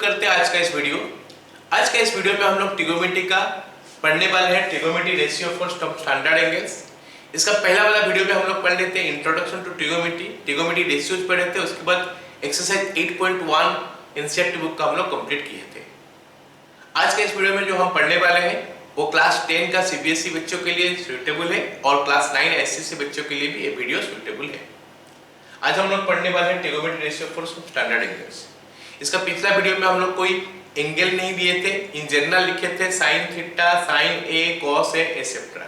करते हैं आज का इस वीडियो। आज का इस वीडियो में हम लोग ट्रिगोनोमेट्री का पढ़ने वाले हैं, trigonometry ratio for standard angles. इसका पहला वाला वीडियो में हम लोग पढ़ लेते हैं introduction to trigonometry, trigonometry ratios पढ़ लेते हैं। उसके बाद एक्सरसाइज 8.1 एनसीईआरटी बुक का हम लोग कंप्लीट किए थे। आज के इस वीडियो में जो हम पढ़ने वाले हैं वो क्लास 10 का सीबीएसई बच्चों के लिए सूटेबल है और क्लास 9 एसएससी बच्चों के लिए भी ये वीडियो सूटेबल है। आज हम लोग पढ़ने वाले हैं trigonometry ratio for standard angles. इसका पिछला वीडियो में हम लोग कोई एंगल नहीं दिए थे, इन जनरल लिखे थे sine theta, sine A, cos A, etcetera.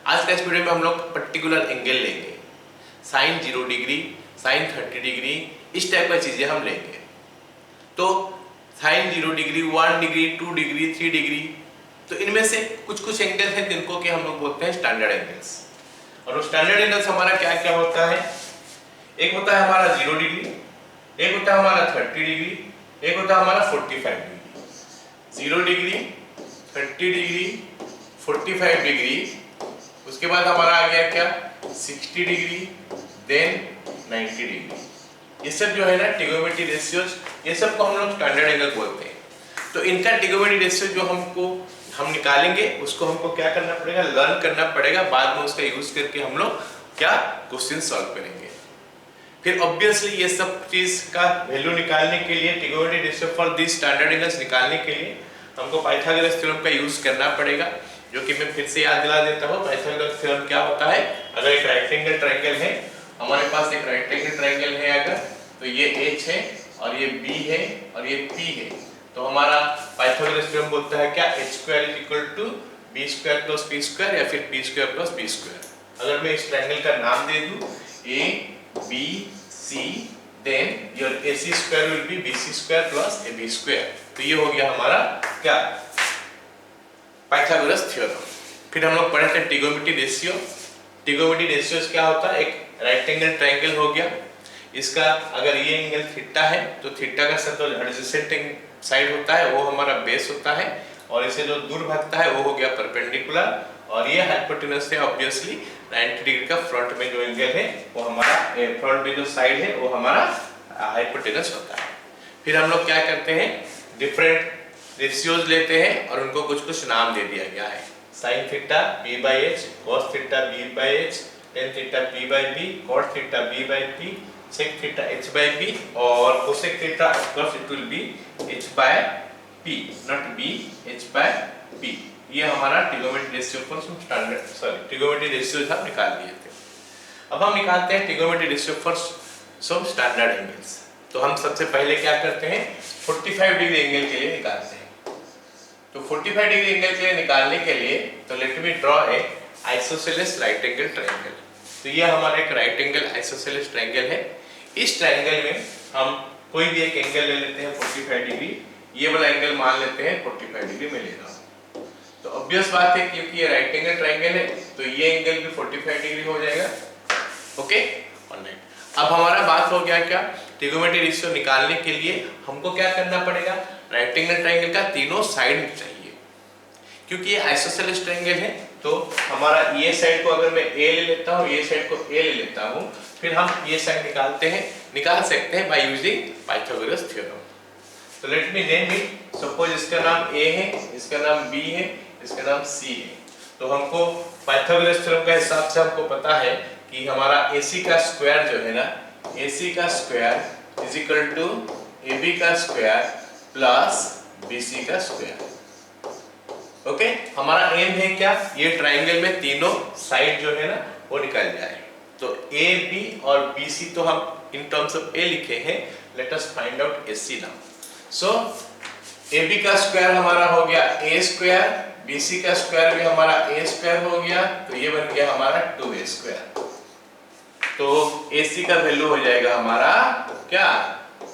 आज का इस वीडियो में हम लोग पर्टिकुलर एंगल लेंगे, साइन 0 डिग्री, साइन 30 डिग्री, इस टाइप का चीजें हम लेंगे। तो sine 0 degree, 1 degree, 2 degree, 3 degree, तो इनमें से कुछ एंगल हैं जिनको कि हम लोग बोलते हैं स्टैंडर्ड एंगल्स। और वो स्टैंडर्ड एंगल्स हमारा क्या क्या होता है? एक होता है हमारा 0 डिग्री, एक होता है हमारा 30 डिग्री, एक होता है हमारा 45 डिग्री। 0 डिग्री, 30 डिग्री, 45 डिग्री, उसके बाद हमारा आ गया क्या 60 डिग्री, देन 90 डिग्री। ये सब जो है ना ट्रिगोनोमेट्री रेशियोज, ये सब को हम लोग स्टैंडर्ड एंगल बोलते हैं। तो इनका ट्रिगोनोमेट्री रेशियो जो हम निकालेंगे उसको हमको क्या करना पड़ेगा, लर्न करना पड़ेगा। बाद में उसका यूज करके हम लोग क्या क्वेश्चन सॉल्व करेंगे। फिर ऑब्वियसली ये सब चीज का वैल्यू निकालने के लिए, trigonometry ratio for this standard angles निकालने के लिए हमको पाइथागोरस थ्योरम का यूज करना पड़ेगा, जो कि मैं फिर से याद दिला देता हूँ। पाइथागोरस थ्योरम क्या होता है? अगर एक राइट एंगल ट्रायंगल है, हमारे पास एक राइट एंगल ट्रायंगल है अगर, तो ये H है और ये B है और ये P है, तो हमारा पाइथागोरस थ्योरम बोलता है क्या, h² = b² + p² या फिर p² + b²। अगर मैं इस ट्रायंगल का नाम दे दूं A B C, then your AC² will be BC² + AB²। तो ये हो गया हमारा क्या, पाइथागोरस थ्योरम। फिर हम लोग पढ़े थे ट्रिगोनोमेट्री रेशियो। ट्रिगोनोमेट्री रेशियोज क्या होता है? एक राइट एंगल ट्रायंगल हो गया, इसका अगर ये एंगल थीटा है तो थीटा का जो एडजेसेंट साइड होता है वो हमारा बेस होता है, और इसे जो दूर भागता है वो हो गया परपेंडिकुलर, और ये हाइपोटेनस है ऑब्वियसली 90 डिग्री का फ्रंट में जो एंगल है वो हमारा फ्रंट में जो साइड है वो हमारा हाइपोटेनस होता है। फिर हम लोग क्या करते हैं, डिफरेंट रेशियोज लेते हैं और उनको कुछ नाम दे दिया गया है। Sine theta b/h, cos theta b/h, tan theta p/b, cot theta b/p, sec theta h/b, और cosec theta of course it will be h/p, not b, h/p। ये हमारा trigonometry ratio for trigonometry ratios हम निकाल लिए थे। अब हम निकालते हैं trigonometry ratio for some standard angles. तो हम सबसे पहले क्या करते हैं, 45 डिग्री एंगल के लिए निकालते हैं। तो 45 डिग्री एंगल के लिए निकालने के लिए तो let me draw a isosceles right angle triangle. तो ये हमारा एक राइट एंगल आइसोसेलेस ट्रायंगल है। इस ट्रायंगल में हम कोई भी एक एंगल ले लेते हैं 45 डिग्री। ये वाला एंगल मान लेते हैं 45 डिग्री में ले रहा हूं। तो ऑब्वियस बात है क्योंकि ये राइट एंगल ट्रायंगल है तो ये एंगल भी 45 डिग्री हो जाएगा। Okay, alright. अब हमारा बात हो गया क्या, ट्रिगोनोमेट्री रेशियो निकालने के लिए हमको क्या करना पड़ेगा, राइट एंगल ट्रायंगल का तीनों साइड चाहिए। क्योंकि ये आइसोसेलेस ट्रायंगल है तो हमारा ये साइड को अगर मैं A ले लेता हूँ, ये साइड को A ले लेता हूँ, फिर हम ये साइड निकाल सकते हैं बाय यूजिंग पाइथागोरस थ्योरम। तो let me name it. Suppose इसका नाम A है, इसका नाम B है, इसका नाम C है। तो हमको पाइथागोरस थ्योरम का हिसाब से हमको पता है कि हमारा AC का स्क्वायर जो है ना, AC का स्क्वायर = AB का स्क्वायर प्लस BC का स्क्वायर। ओके, हमारा एम है क्या, ये ट्रायंगल में तीनों साइड जो है ना वो निकल जाए। तो AB और BC तो हम इन टर्म्स ऑफ A लिखे हैं, let us find out AC now. So AB का स्क्वायर हमारा हो गया A², BC का स्क्वायर भी हमारा A² हो गया, तो ये बन गया हमारा 2A²। तो AC का वैल्यू हो जाएगा हमारा क्या,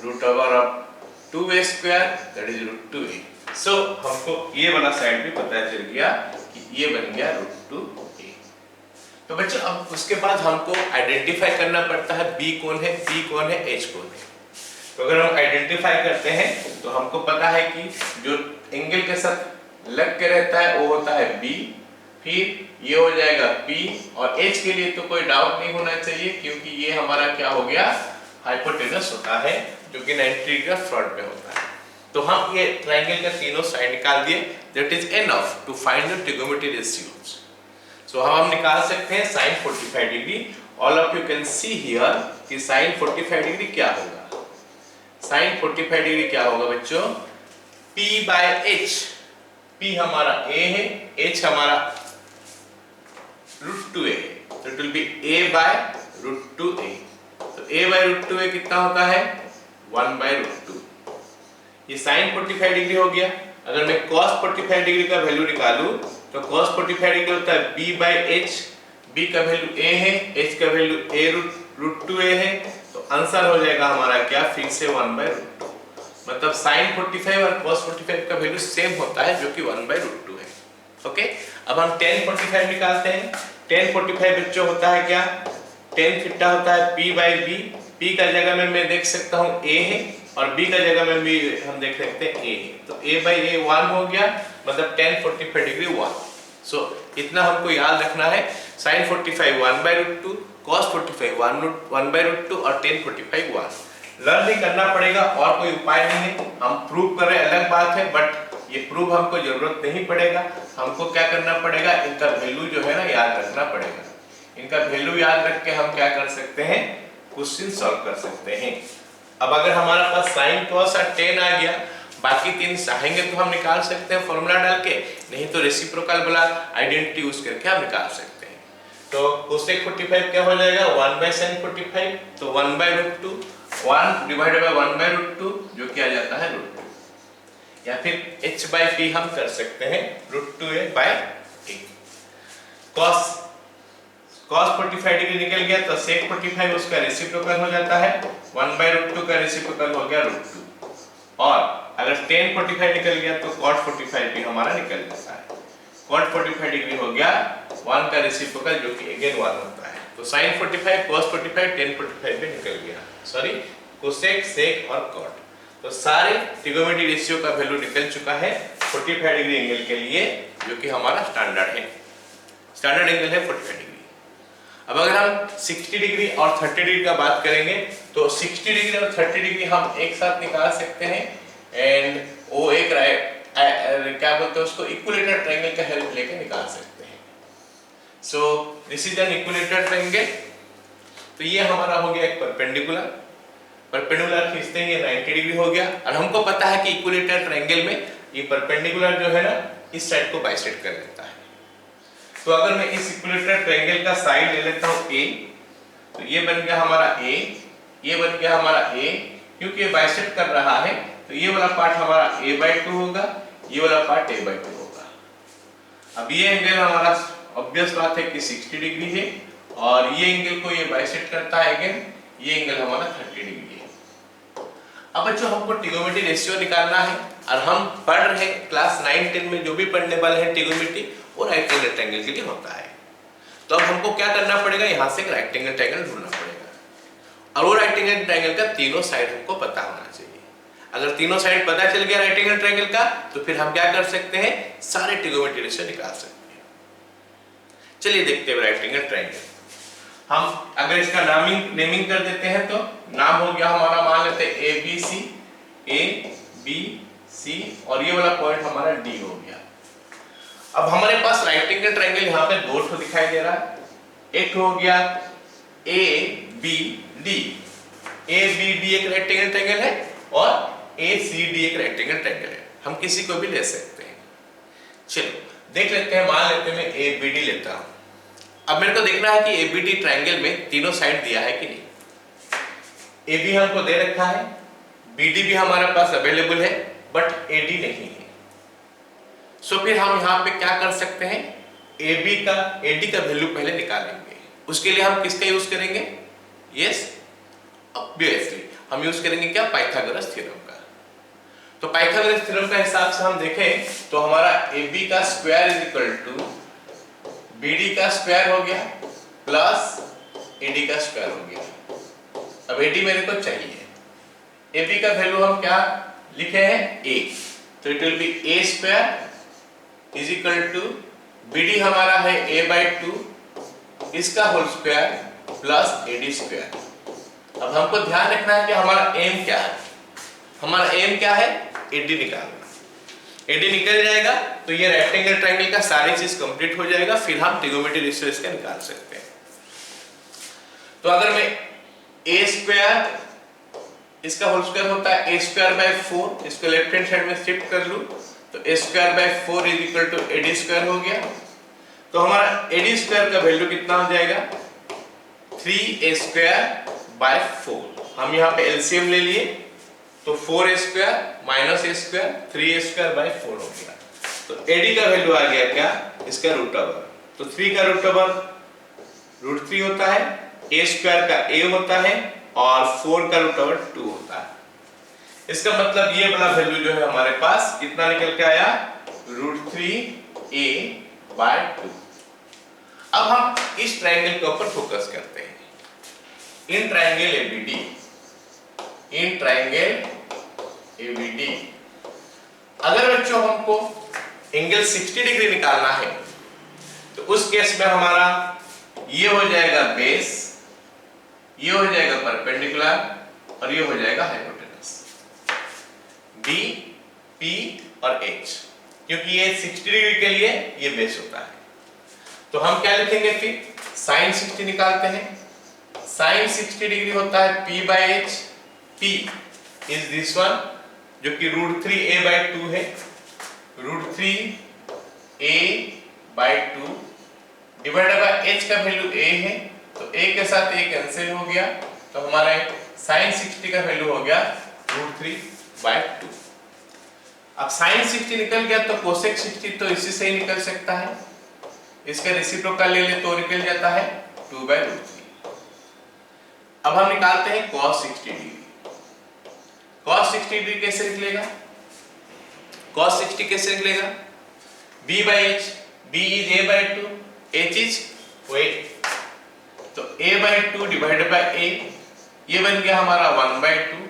√2A² दैट इज √2A। सो हमको ये वाला साइड भी पता चल गया कि ये बन गया √2A। तो बच्चों अब उसके बाद हमको आइडेंटिफाई करना पड़ता है B कौन है, P कौन है, H कौन है। तो अगर हम आइडेंटिफाई करते हैं तो हमको पता है कि जो एंगल के साथ लग के रहता है वो होता है B, फिर ये हो जाएगा P, और H के लिए तो कोई डाउट नहीं होना चाहिए क्योंकि ये हमारा क्या हो गया, हाइपोटेनस होता है जो कि 90 डिग्री का फ्रंट में होता है। तो हम ये ट्राइंगल का तीनों साइड निकाल दिए, that is enough to find the trigonometry ratios. So हम निकाल सकते हैं sin 45 degree. All of you can see here कि sin 45 डिग्री क्या होगा। sin 45 डिग्री क्या होगा बच्चों? P by H। P हमारा A है, H हमारा √2a है, तो it will B A by √2a। तो A by √2a कितना होता है? 1 by √2। ये sin 45 डिग्री हो गया। अगर मैं cos 45 डिग्री का वैल्यू निकालूं तो cos 45 डिग्री होता है b by h। b का वैल्यू a है, h का वैल्यू a√2a है, तो आंसर हो जाएगा हमारा क्या? फिर से 1 by √2। मतलब sin 45 और cos 45 का वैल्यू सेम होता है जो कि 1 by √2 है। ओके, अब हम tan 45 निकालते हैं। tan 45 बच्चों होता है क्या? tan थीटा होता है p by b। p का जगह में मैं देख सकता हूँ a है और b का जगह में भी हम देख सकते हैं a है, तो a by a 1 हो गया, मतलब tan 45 डिग्री 1। सो इतना हमको याद रखना है, sin 45 1 by √2, cos 45 1 by √2 और tan 45 1। लर्न ही करना पड़ेगा और कोई उपाय नहीं है। हम प्रूव कर रहे अलग बात है, बट ये प्रूव हमको जरूरत नहीं पड़ेगा। हमको क्या करना पड़ेगा? इनका वैल्यू जो है ना याद रखना पड़ेगा। इनका वैल्यू याद रख के हम क्या कर सकते हैं? क्वेश्चन सॉल्व कर सकते हैं। अब अगर हमारा पास sin cos और tan आ गया, बाकी तीन चाहेंगे तो हम निकाल सकते हैं फॉर्मूला डाल के, नहीं तो रेसिप्रोकल वाला आइडेंटिटी यूज करके हम निकाल सकते हैं। तो cosec 45 क्या हो जाएगा? 1 by sin 45, तो 1 by √2, 1 डिवाइडेड बाय 1 by √2 जो कि आ जाता है √2, या फिर h by p हम कर सकते हैं √2a by a। cos 45 degree निकल गया तो sec 45 उसका रेसिप्रोकल हो जाता है, 1 by √2 का रेसिप्रोकल हो गया √2, और अगर tan 45 निकल गया तो cot 45 भी हमारा निकल जाता है। cot 45 डिग्री हो गया 1 का रेसिप्रोकल जो कि अगेन 1 होता है। तो sin 45 cos 45 tan 45 भी निकल गया, सॉरी cosec sec और cot। तो सारे ट्रिगोनोमेट्री रेशियो का वैल्यू निकल चुका है 45 डिग्री एंगल के लिए, जो कि हमारा स्टैंडर्ड है। स्टैंडर्ड एंगल है 45 डिग्री। अब अगर हम 60 डिग्री और 30 डिग्री का बात करेंगे तो 60 डिग्री और 30 डिग्री हम एक साथ निकाल सकते हैं, एंड वो एक क्या बोलते हैं उसको, इक्विलेटरल ट्रायंगल का हेल्प लेके निकाल सकते हैं। सो this is an equilateral triangle. तो ये हमारा हो गया एक परपेंडिकुलर खींचते हैं, ये 90 डिग्री हो गया। और हमको पता है कि इक्विलेटरल ट्रायंगल में ये परपेंडिकुलर जो है ना इस साइड को बाइसेक्ट कर देता है। तो अगर मैं इस इक्विलेटरल ट्रायंगल का साइड ले लेता हूं a, तो ये बन गया हमारा a, ये बन गया हमारा a, क्योंकि ये बाइसेक्ट कर रहा है तो ये वाला पार्ट हमारा a/2 होगा, ये वाला पार्ट a/2 होगा। अब ये एंगल हमारा ऑब्वियस बात है कि 60 डिग्री है, और ये एंगल को ये बाइसेक्ट करता है अगेन, ये एंगल हमारा 30 डिग्री है। अब बच्चों हमको ट्रिगोनोमेट्री रेशियो निकालना है, और हम पढ़ रहे हैं क्लास 9 10 में जो भी पढ़ने वाले हैं ट्रिगोनोमेट्री वो राइट एंगल ट्रायंगल के लिए होता है। तो अब हमको क्या करना पड़ेगा? यहाँ से एक राइट एंगल ट्रायंगल ढूंढना पड़ेगा, और वो राइट एंगल ट्रायंगल का तीनों साइड हमको पता होना चाहिए। अगर तीनों साइड पता चल गया राइट एंगल ट्रायंगल का, तो फिर हम क्या कर सकते हैं? सारे ट्रिगोनोमेट्री रेशियो निकाल सकते हैं। चलिए देखते हैं राइट एंगल ट्रायंगल। हम अगर इसका नेमिंग कर देते हैं तो नाम हो गया हमारा, मान लेते हैं ए बी सी, और ये वाला पॉइंट हमारा डी हो गया। अब हमारे पास राइट एंगल ट्रायंगल यहाँ पे दो ठो दिखाई दे रहा है। एक हो गया A B D. A B D एक राइट एंगल ट्रायंगल है, और ए सी डी एक राइट एंगल ट्रायंगल है। हम किसी को भी ले सकते हैं। चलो देख लेते हैं, मान लेते हैं मैं ए बी डी लेता हूं। अब मेरे को देखना है कि ए बी डी ट्रायंगल में तीनों साइड दिया है कि नहीं। ए बी हमको दे रखा है, बी डी भी हमारे पास अवेलेबल है, बट ए डी नहीं है। सो फिर हम यहाँ पे क्या कर सकते हैं? ए डी का वैल्यू पहले निकालेंगे। उसके लिए हम किसका यूज करेंगे? यस, ऑब्वियसली हम यूज करेंगे क्या? पाइथागोरस थ्योरम का। तो पाइथागोरस थ्योरम का हिसाब से हम देखें तो हमारा ए बी का square is equal to B D का स्क्वायर हो गया प्लस ए डी का स्क्वायर हो गया। अब ए डी मेरे को चाहिए, ए बी का वैल्यू हम क्या लिखे हैं? ए, तो it will be A square is equal to B D हमारा है a/2, इसका whole square plus A D square. अब हमको ध्यान रखना है कि हमारा एम क्या है। हमारा एम क्या है? एडी निकालना। एडी निकल जाएगा तो ये रेक्टेंगल ट्रायंगल का सारी चीज कंप्लीट हो जाएगा, फिर हम ट्रिगोनोमेट्री रेशियो इसका निकाल सकते हैं। तो अगर मैं ए स्क्वायर, इसका होल स्क्वायर होता है ए स्क्वायर बाय 4, इसको लेफ्ट हैंड साइड में शिफ्ट कर लूं तो A square by 4 is equal to AD square हो गया। तो हमारा एडी स्क्वायर का वैल्यू कितना हो जाएगा 3a स्क्वायर बाय 4। हम यहाँ पे एलसीएम ले लिए तो 4a square minus a square 3a square by 4 हो गया। तो एडी का वैल्यू आ गया क्या, इसका रूट ओवर। तो 3 का रूट ओवर √3 होता है, a स्क्वायर का a होता है और 4 का रूट ओवर 2 होता है। इसका मतलब ये वाला वैल्यू जो है हमारे पास कितना निकल के आया √3a बाय 2। अब हम इस ट्रायंगल के ऊपर फोकस करते हैं। In triangle ABD, in triangle ABD अगर बच्चों हमको एंगल 60 डिग्री निकालना है तो उस केस में हमारा ये हो जाएगा बेस, ये हो जाएगा परपेंडिकुलर और ये हो जाएगा हाइपोटेनस, बी, पी और एच, क्योंकि ये 60 डिग्री के लिए ये बेस होता है। तो हम क्या लिखेंगे फिर, साइन 60 निकालते हैं। साइन 60 डिग्री होता है p by H, p is this one जो कि √3a बाय 2 है, √3a by 2 divided by h का वैल्यू a है तो a के साथ a कैंसिल हो गया, तो हमारा साइन 60 का वैल्यू हो गया √3 बाय 2। अब साइन 60 निकल गया तो कोसेक 60 तो इसी से ही निकल सकता है, इसका रेसिप्रोकल ले ले तो निकल जाता है 2 बाय √3। अब हम निकालते हैं cos 60 डिग्री। cos 60 डिग्री कैसे निकलेगा, cos 60 कैसे निकलेगा, b by h, b is a by 2, h is weight, तो a by 2 divided bye a, ये बन गया हमारा 1 by 2,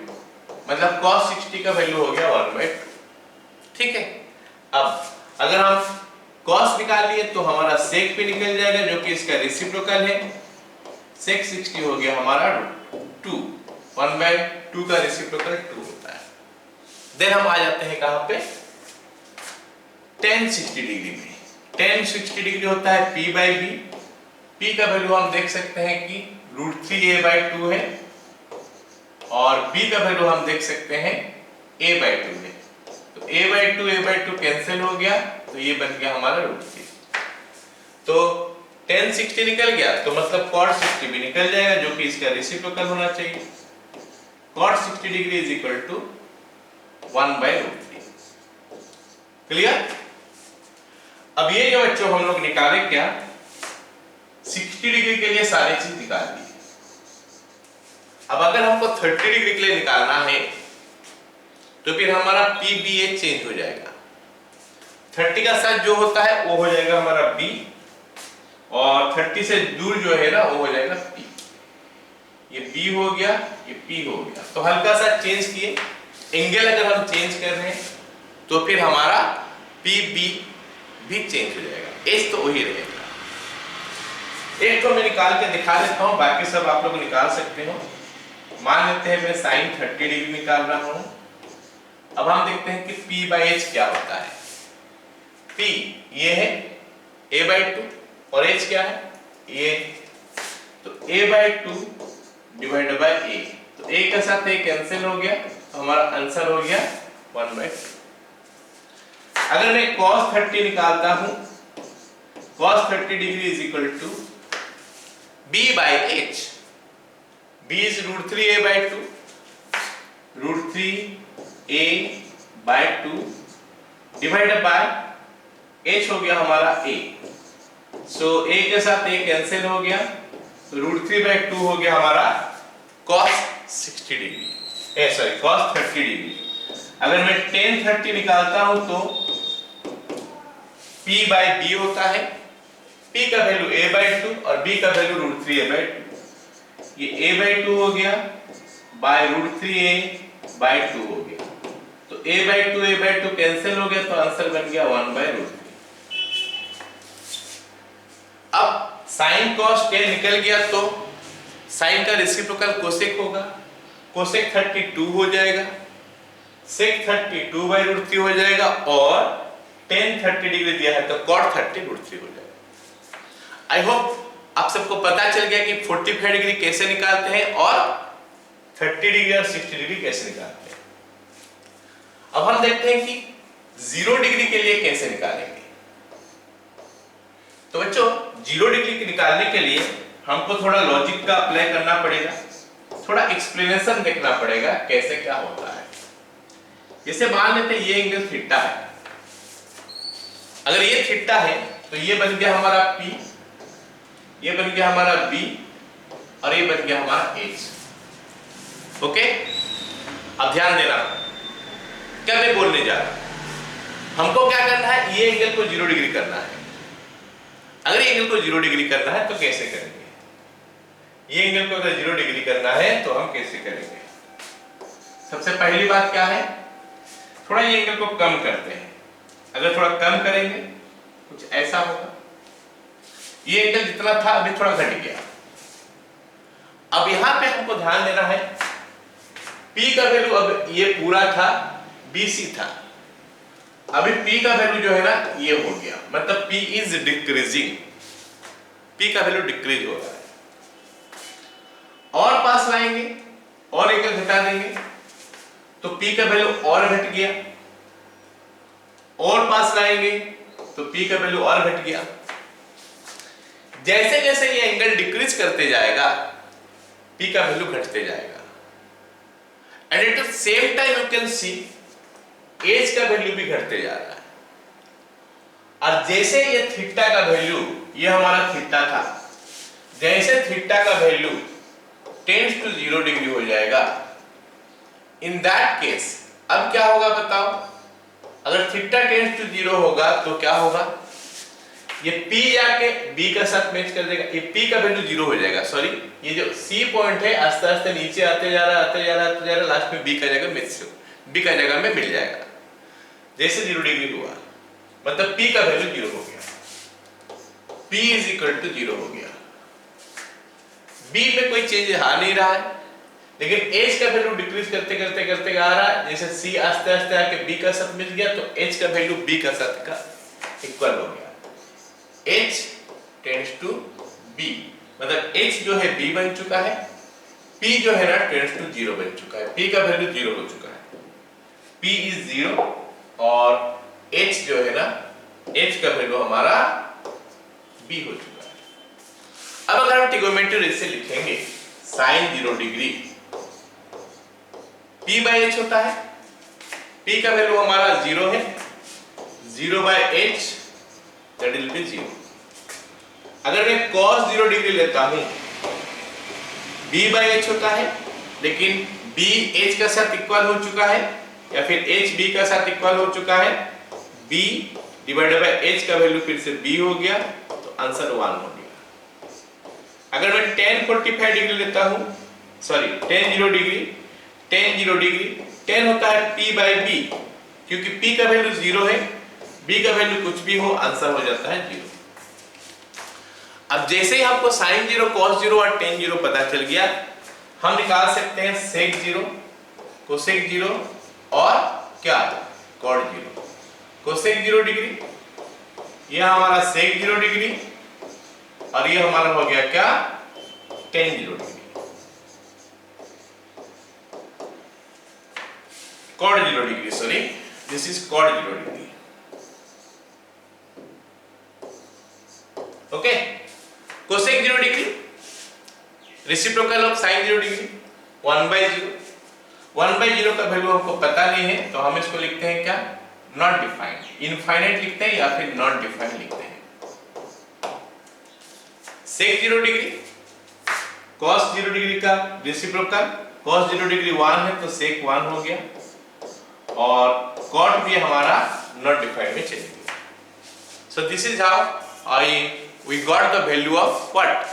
मतलब cos 60 का वैल्यू हो गया 1 by 2। ठीक है, अब अगर हम cos निकाल लिए तो हमारा sec भी निकल जाएगा जो कि इसका रेसिप्रोकल है, sec 60 हो गया हमारा 2, 1 by 2 का रेसिप्रोकल 2 होता है। देन हम आ जाते हैं कहां पे, tan 60 डिग्री में। tan 60 डिग्री होता है p by b, p का वैल्यू हम देख सकते हैं कि √3a by 2 है और b का वैल्यू हम देख सकते हैं a by 2 है, तो a by 2 कैंसिल हो गया तो ये बन गया हमारा √3। तो tan 60 निकल गया तो मतलब cot 60 भी निकल जाएगा जो कि इसका रेसिप्रोकल होना चाहिए, cot 60 degree is equal to 1 by √3। Clear. अब ये जो बच्चों हम लोग निकाले क्या, 60 डिग्री के लिए सारी चीज निकाल दी। अब अगर हमको 30 डिग्री के लिए निकालना है तो फिर हमारा PBH चेंज हो जाएगा, 30 का साथ जो होता है वो हो जाएगा हमारा B और 30 से दूर जो है ना वो हो जाएगा P। ये B हो गया, ये P हो गया, तो हल्का सा चेंज किए, एंगल अगर हम चेंज कर रहे हैं तो फिर हमारा PB भी चेंज हो जाएगा, H तो वही रहेगा। एक तो मैं निकाल के दिखा देता हूं, बाकी सब आप लोग निकाल सकते हो। मान लेते हैं मैं साइन 30 डिग्री निकाल रहा हूं। अब हम देखते हैं कि P by H क्या होता है। P ये है a by 2 और H क्या है ये, तो a by 2 divided bye a, तो a के साथ a कैंसिल हो गया तो हमारा आंसर हो गया 1 by 2। अगर मैं cos 30 निकालता हूं, cos 30 degree is equal to b by h, b is √3a by 2, √3a by 2 divided by h हो गया हमारा a, सो a के साथ a कैंसिल हो गया तो √3 by 2 हो गया हमारा cos 60 डिग्री, cos 30 डिग्री। अगर मैं tan 30 निकालता हूं तो p by b होता है, p का वैल्यू a by 2 और b का वैल्यू √3a by 2, ये a by 2 हो गया बाय √3a by 2 हो गया, तो a by 2 कैंसिल हो गया तो आंसर बन गया 1 by √3। अब sin cos tan निकल गया तो sin का रेसिप्रोकल कोसेक होगा, कोसेक 32 हो जाएगा, sec 30 2/√3 हो जाएगा और tan 30 डिग्री दिया है तो cot 30 √3 हो जाएगा। आई होप आप सबको पता चल गया कि 45 डिग्री कैसे निकालते हैं और 30 डिग्री और 60 डिग्री कैसे निकालते हैं। अब हम देखते हैं कि 0 डिग्री के लिए कैसे निकालेंगे। तो बच्चों 0 डिग्री के निकालने के लिए हमको थोड़ा लॉजिक का अप्लाई करना पड़ेगा, थोड़ा एक्सप्लेनेशन देखना पड़ेगा कैसे क्या होता है। जैसे मान लेते हैं ये एंगल थीटा है, अगर ये थीटा है तो ये बन गया हमारा P, ये बन गया हमारा B और ये बन गया हमारा H। ओके, अब ध्यान देना क्या मैं बोलने जा रहा हूं। हमको क्या करना है, ये एंगल को 0 डिग्री करना है। अगर ये एंगल को 0 डिग्री करना है तो कैसे करेंगे, ये एंगल को अगर 0 डिग्री करना है तो हम कैसे करेंगे। सबसे पहली बात क्या है, थोड़ा ये एंगल को कम करते हैं। अगर थोड़ा कम करेंगे कुछ ऐसा होगा, ये एंगल जितना था अभी थोड़ा घट गया। अब यहां पे हमको ध्यान देना है P का वैल्यू, अब ये पूरा था BC था, अभी P का वैल्यू जो है ना ये हो गया, मतलब P इज डिक्रीजिंग, P का वैल्यू डिक्रीज हो रहा है। और पास लाएंगे और एंगल घटा देंगे तो P का वैल्यू और घट गया, और पास लाएंगे तो P का वैल्यू और घट गया। जैसे जैसे ये एंगल डिक्रीज करते जाएगा P का वैल्यू घटते जाएगा। And at the same time you can C H का वैल्यू भी घटते जा रहा है। और जैसे ये थीटा का वैल्यू, ये हमारा थीटा था, जैसे थीटा का वैल्यू टेंड्स टू 0 डिग्री हो जाएगा, इन दैट केस अब क्या होगा बताओ। अगर थीटा टेंड्स टू 0 होगा तो क्या होगा, ये P जाके B का साथ मैच कर देगा, ये P का वैल्यू 0 हो जाएगा। सॉरी, ये जो C पॉइंट है आस्ते आस्ते नीचे आते जा रहा है, आते जा रहा है, आते जा रहा है, लास्ट में B का जगह मैच, B का जगह में मिल जाएगा। जैसे 0 डिग्री हुआ मतलब P का वैल्यू 0 हो गया, P इज इक्वल टू 0 हो गया। B में कोई चेंज आ नहीं रहा है, लेकिन H का वैल्यू डिक्रीज करते करते करते आ रहा है। जैसे C आस्ते आस्ते आके B का साथ मिल गया तो H का वैल्यू B का साथ का इक्वल हो गया। H टेंड्स टू B, मतलब H जो है B बन चुका है, P जो है ना टेंड्स टू 0 बन चुका है, P का वैल्यू 0 हो चुका है, P इज 0 और H जो है ना, H का वैल्यू हमारा B हो चुका है। अब अगर हम ट्रिगोनोमेट्री रेशियो लिखेंगे sin 0 degree, P by H होता है, P का वैल्यू हमारा 0 है, 0 by H that will be 0। अगर मैं cos 0 डिग्री लेता हूं, B by H होता है, लेकिन B H का साथ इक्वल हो चुका है या फिर H B का साथ इक्वल हो चुका है, B डिवाइडेड बाय H का वैल्यू फिर से B हो गया तो आंसर 1 हो गया। अगर मैं tan 45 डिग्री लेता हूं, sorry tan 0 degree, tan 0 degree, tan होता है P by B, क्योंकि P का वैल्यू 0 है, B का वैल्यू कुछ भी हो आंसर हो जाता है 0। अब जैसे ही हमको sin 0, cos 0 और tan 0 पता चल गया, हम निकाल सकते हैं sec 0, cosec 0 और क्या cot 0। cosec 0 डिग्री, ये हमारा sec 0 डिग्री और ये हमारा हो गया क्या tan 0 degree. cot 0 degree, sorry this is cot 0 degree. Okay, cosec 0 degree reciprocal of sin 0 degree 1/0। 1/0 का वैल्यू हमको पता नहीं है तो हम इसको लिखते हैं क्या, नॉट डिफाइंड, इनफाइनाइट लिखते हैं या फिर नॉट डिफाइंड लिखते हैं। sec 0 डिग्री, cos 0 डिग्री का रेसिप्रोकल, cos 0 डिग्री 1 है तो sec 1 हो गया और cot भी हमारा नॉट डिफाइंड में चले गया। सो this is how we got the value of what,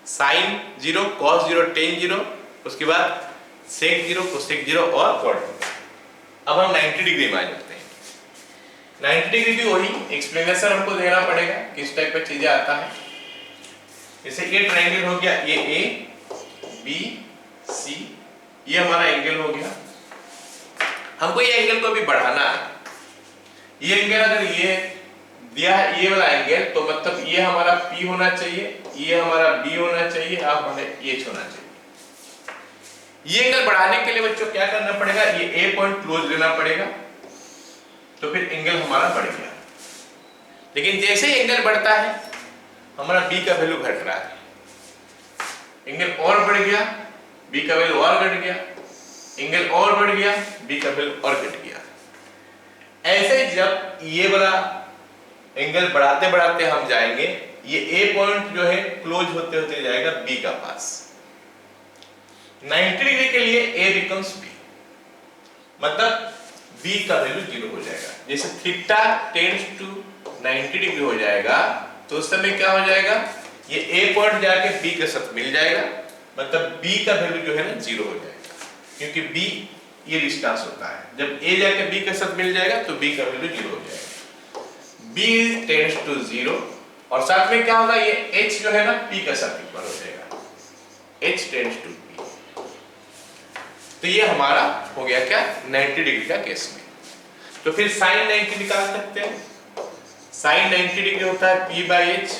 sin 0, cos 0, tan 0, उसके बाद sec 0, cosec 0 और cot 0। अब हम 90 डिग्री में आ जाते हैं। 90 डिग्री भी वही एक्सप्लेनेशन हमको देना पड़ेगा किस टाइप का चीजें आता है। जैसे ये ट्रायंगल हो गया, ये A B C, ये हमारा एंगल हो गया। हमको ये एंगल को भी बढ़ाना है। ये एंगल अगर ये दिया है, ये वाला एंगल, तो मतलब ये हमारा P होना चाहिए, ये हमारा B होना चाहिए, अब हमें H होना चाहिए। ये एंगल बढ़ाने के लिए बच्चों क्या करना पड़ेगा, ये A पॉइंट क्लोज लेना पड़ेगा, तो फिर एंगल हमारा बढ़ गया। लेकिन जैसे ही एंगल बढ़ता है हमारा B का वैल्यू घट रहा है, एंगल और बढ़ गया, B का वैल्यू और घट गया, एंगल और बढ़ गया, B का वैल्यू और घट गया। ऐसे जब ये वाला एंगल बढ़ाते बढ़ाते हम जाएंगे, ये A पॉइंट जो है क्लोज होते होते जाएगा B का पास। 90 डिग्री के लिए A बिकम्स B, मतलब B का वैल्यू 0 हो जाएगा। जैसे थीटा टेंड्स टू 90 डिग्री हो जाएगा तो उस समय क्या हो जाएगा, ये A पॉइंट जाके B के साथ मिल जाएगा, मतलब B का वैल्यू जो है ना 0 हो जाएगा, क्योंकि B ये डिस्टेंस होता है। जब A जाके B के साथ मिल जाएगा तो B का वैल्यू 0 हो जाएगा। B टेंड्स टू 0 और साथ में क्या होगा, ये H जो है ना P के साथ इक्वल हो जाएगा, H टेंड्स टू P। तो ये हमारा हो गया क्या, 90 डिग्री का केस में। तो फिर साइन 90 निकाल सकते हैं। साइन 90 डिग्री होता है P by H,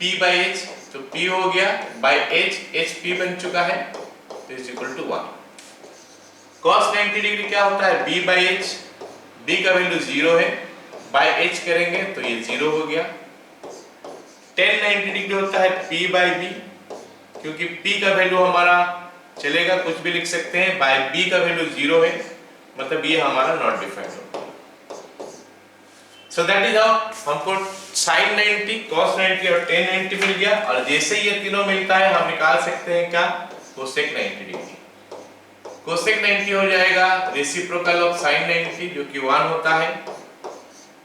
P by H, तो P हो गया बाई H, H P बन चुका है, तो is equal to 1। cos 90 degree क्या होता है, B बाई H, B का वैल्यू 0 है, बाई H करेंगे तो ये 0 हो गया। tan 90 डिग्री होता है P बाई B, क्योंकि P का वैल्यू हमारा चलेगा, कुछ भी लिख सकते हैं, बाई B का वैल्यू 0 है, मतलब ये हमारा नॉट डिफाइंड होगा। सो दैट इज हाउ हमको sin 90, cos 90 और tan 90 मिल गया। और जैसे ये तीनों मिलता है हम निकाल सकते हैं क्या, cosec 90 डिग्री। cosec 90 हो जाएगा रेसिप्रोकल ऑफ sin 90 जो कि 1 होता है।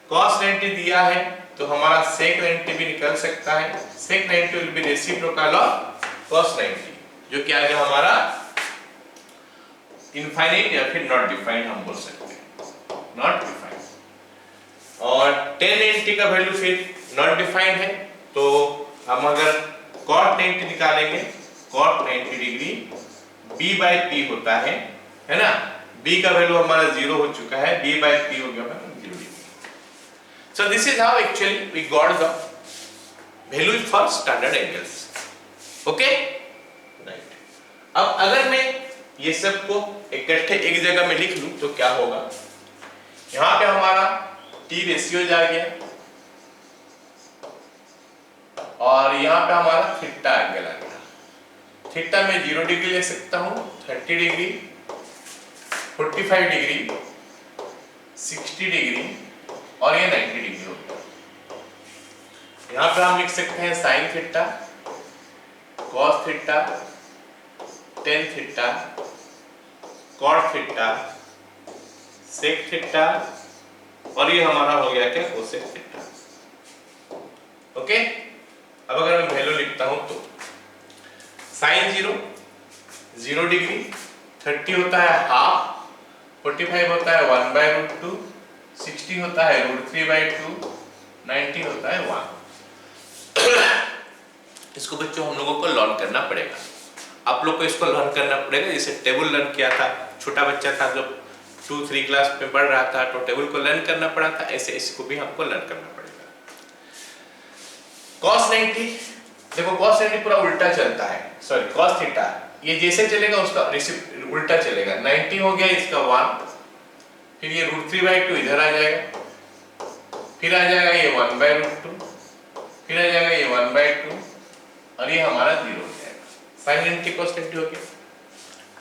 cos 90 दिया है तो हमारा sec 90 भी निकल सकता है, sec 90 will be reciprocal of cos 90 जो कि आगे हमारा इनफाइनाइट या फिर नॉट डिफाइंड हम बोल सकते हैं, नॉट डिफाइंड। और tan 90 का वैल्यू फिर नॉट डिफाइंड है, तो हम अगर cot 90 निकालेंगे, cot 90 degree B by P होता है ना, B का वैल्यू हमारा 0 हो चुका है, B बाई P हो गया मतलब 0 degree. So this is how actually we got the value for standard angles. Okay? Right. अब अगर मैं ये सब को इकट्ठे एक जगह में लिख लूं तो क्या होगा, यहाँ पे हमारा T रेशियो आ गया और यहाँ पे हमारा थीटा एंगल आ गया। थीटा में 0 डिग्री ले सकता हूँ, 30 डिग्री, 45 डिग्री, 60 डिग्री और ये 90 डिग्री हो गया। यहाँ पे हम लिख सकते हैं sine theta, cos theta, tan theta, cot theta, sec theta और ये हमारा हो गया क्या, कोसेक थीटा। ओके, अब अगर मैं वैल्यू लिखता हूं तो साइन 0 डिग्री, 30 होता है हाफ, 45 होता है 1/√2, 60 होता है √3/2, 90 होता है 1। इसको बच्चों हम लोगों को लर्न करना पड़ेगा, आप लोग को इसको लर्न करना पड़ेगा। जैसे टेबल लर्न किया था, छोटा बच्चा था जो 2-3 क्लास में पढ़ रहा था तो टेबल को लर्न करना पड़ा था, ऐसे इसको भी हमको लर्न करना पड़ेगा। cos 90 देखो, cos 90 पूरा उल्टा चलता है, सॉरी cos थीटा ये जैसे चलेगा उसका उल्टा चलेगा। 90 हो गया इसका 1, फिर ये √3/2 इधर आ जाएगा, फिर आ जाएगा ये 1/√2, फिर आ जाएगा ये 1/2 और ये हमारा 0 हो जाएगा। sin 90 cos 90 हो गया।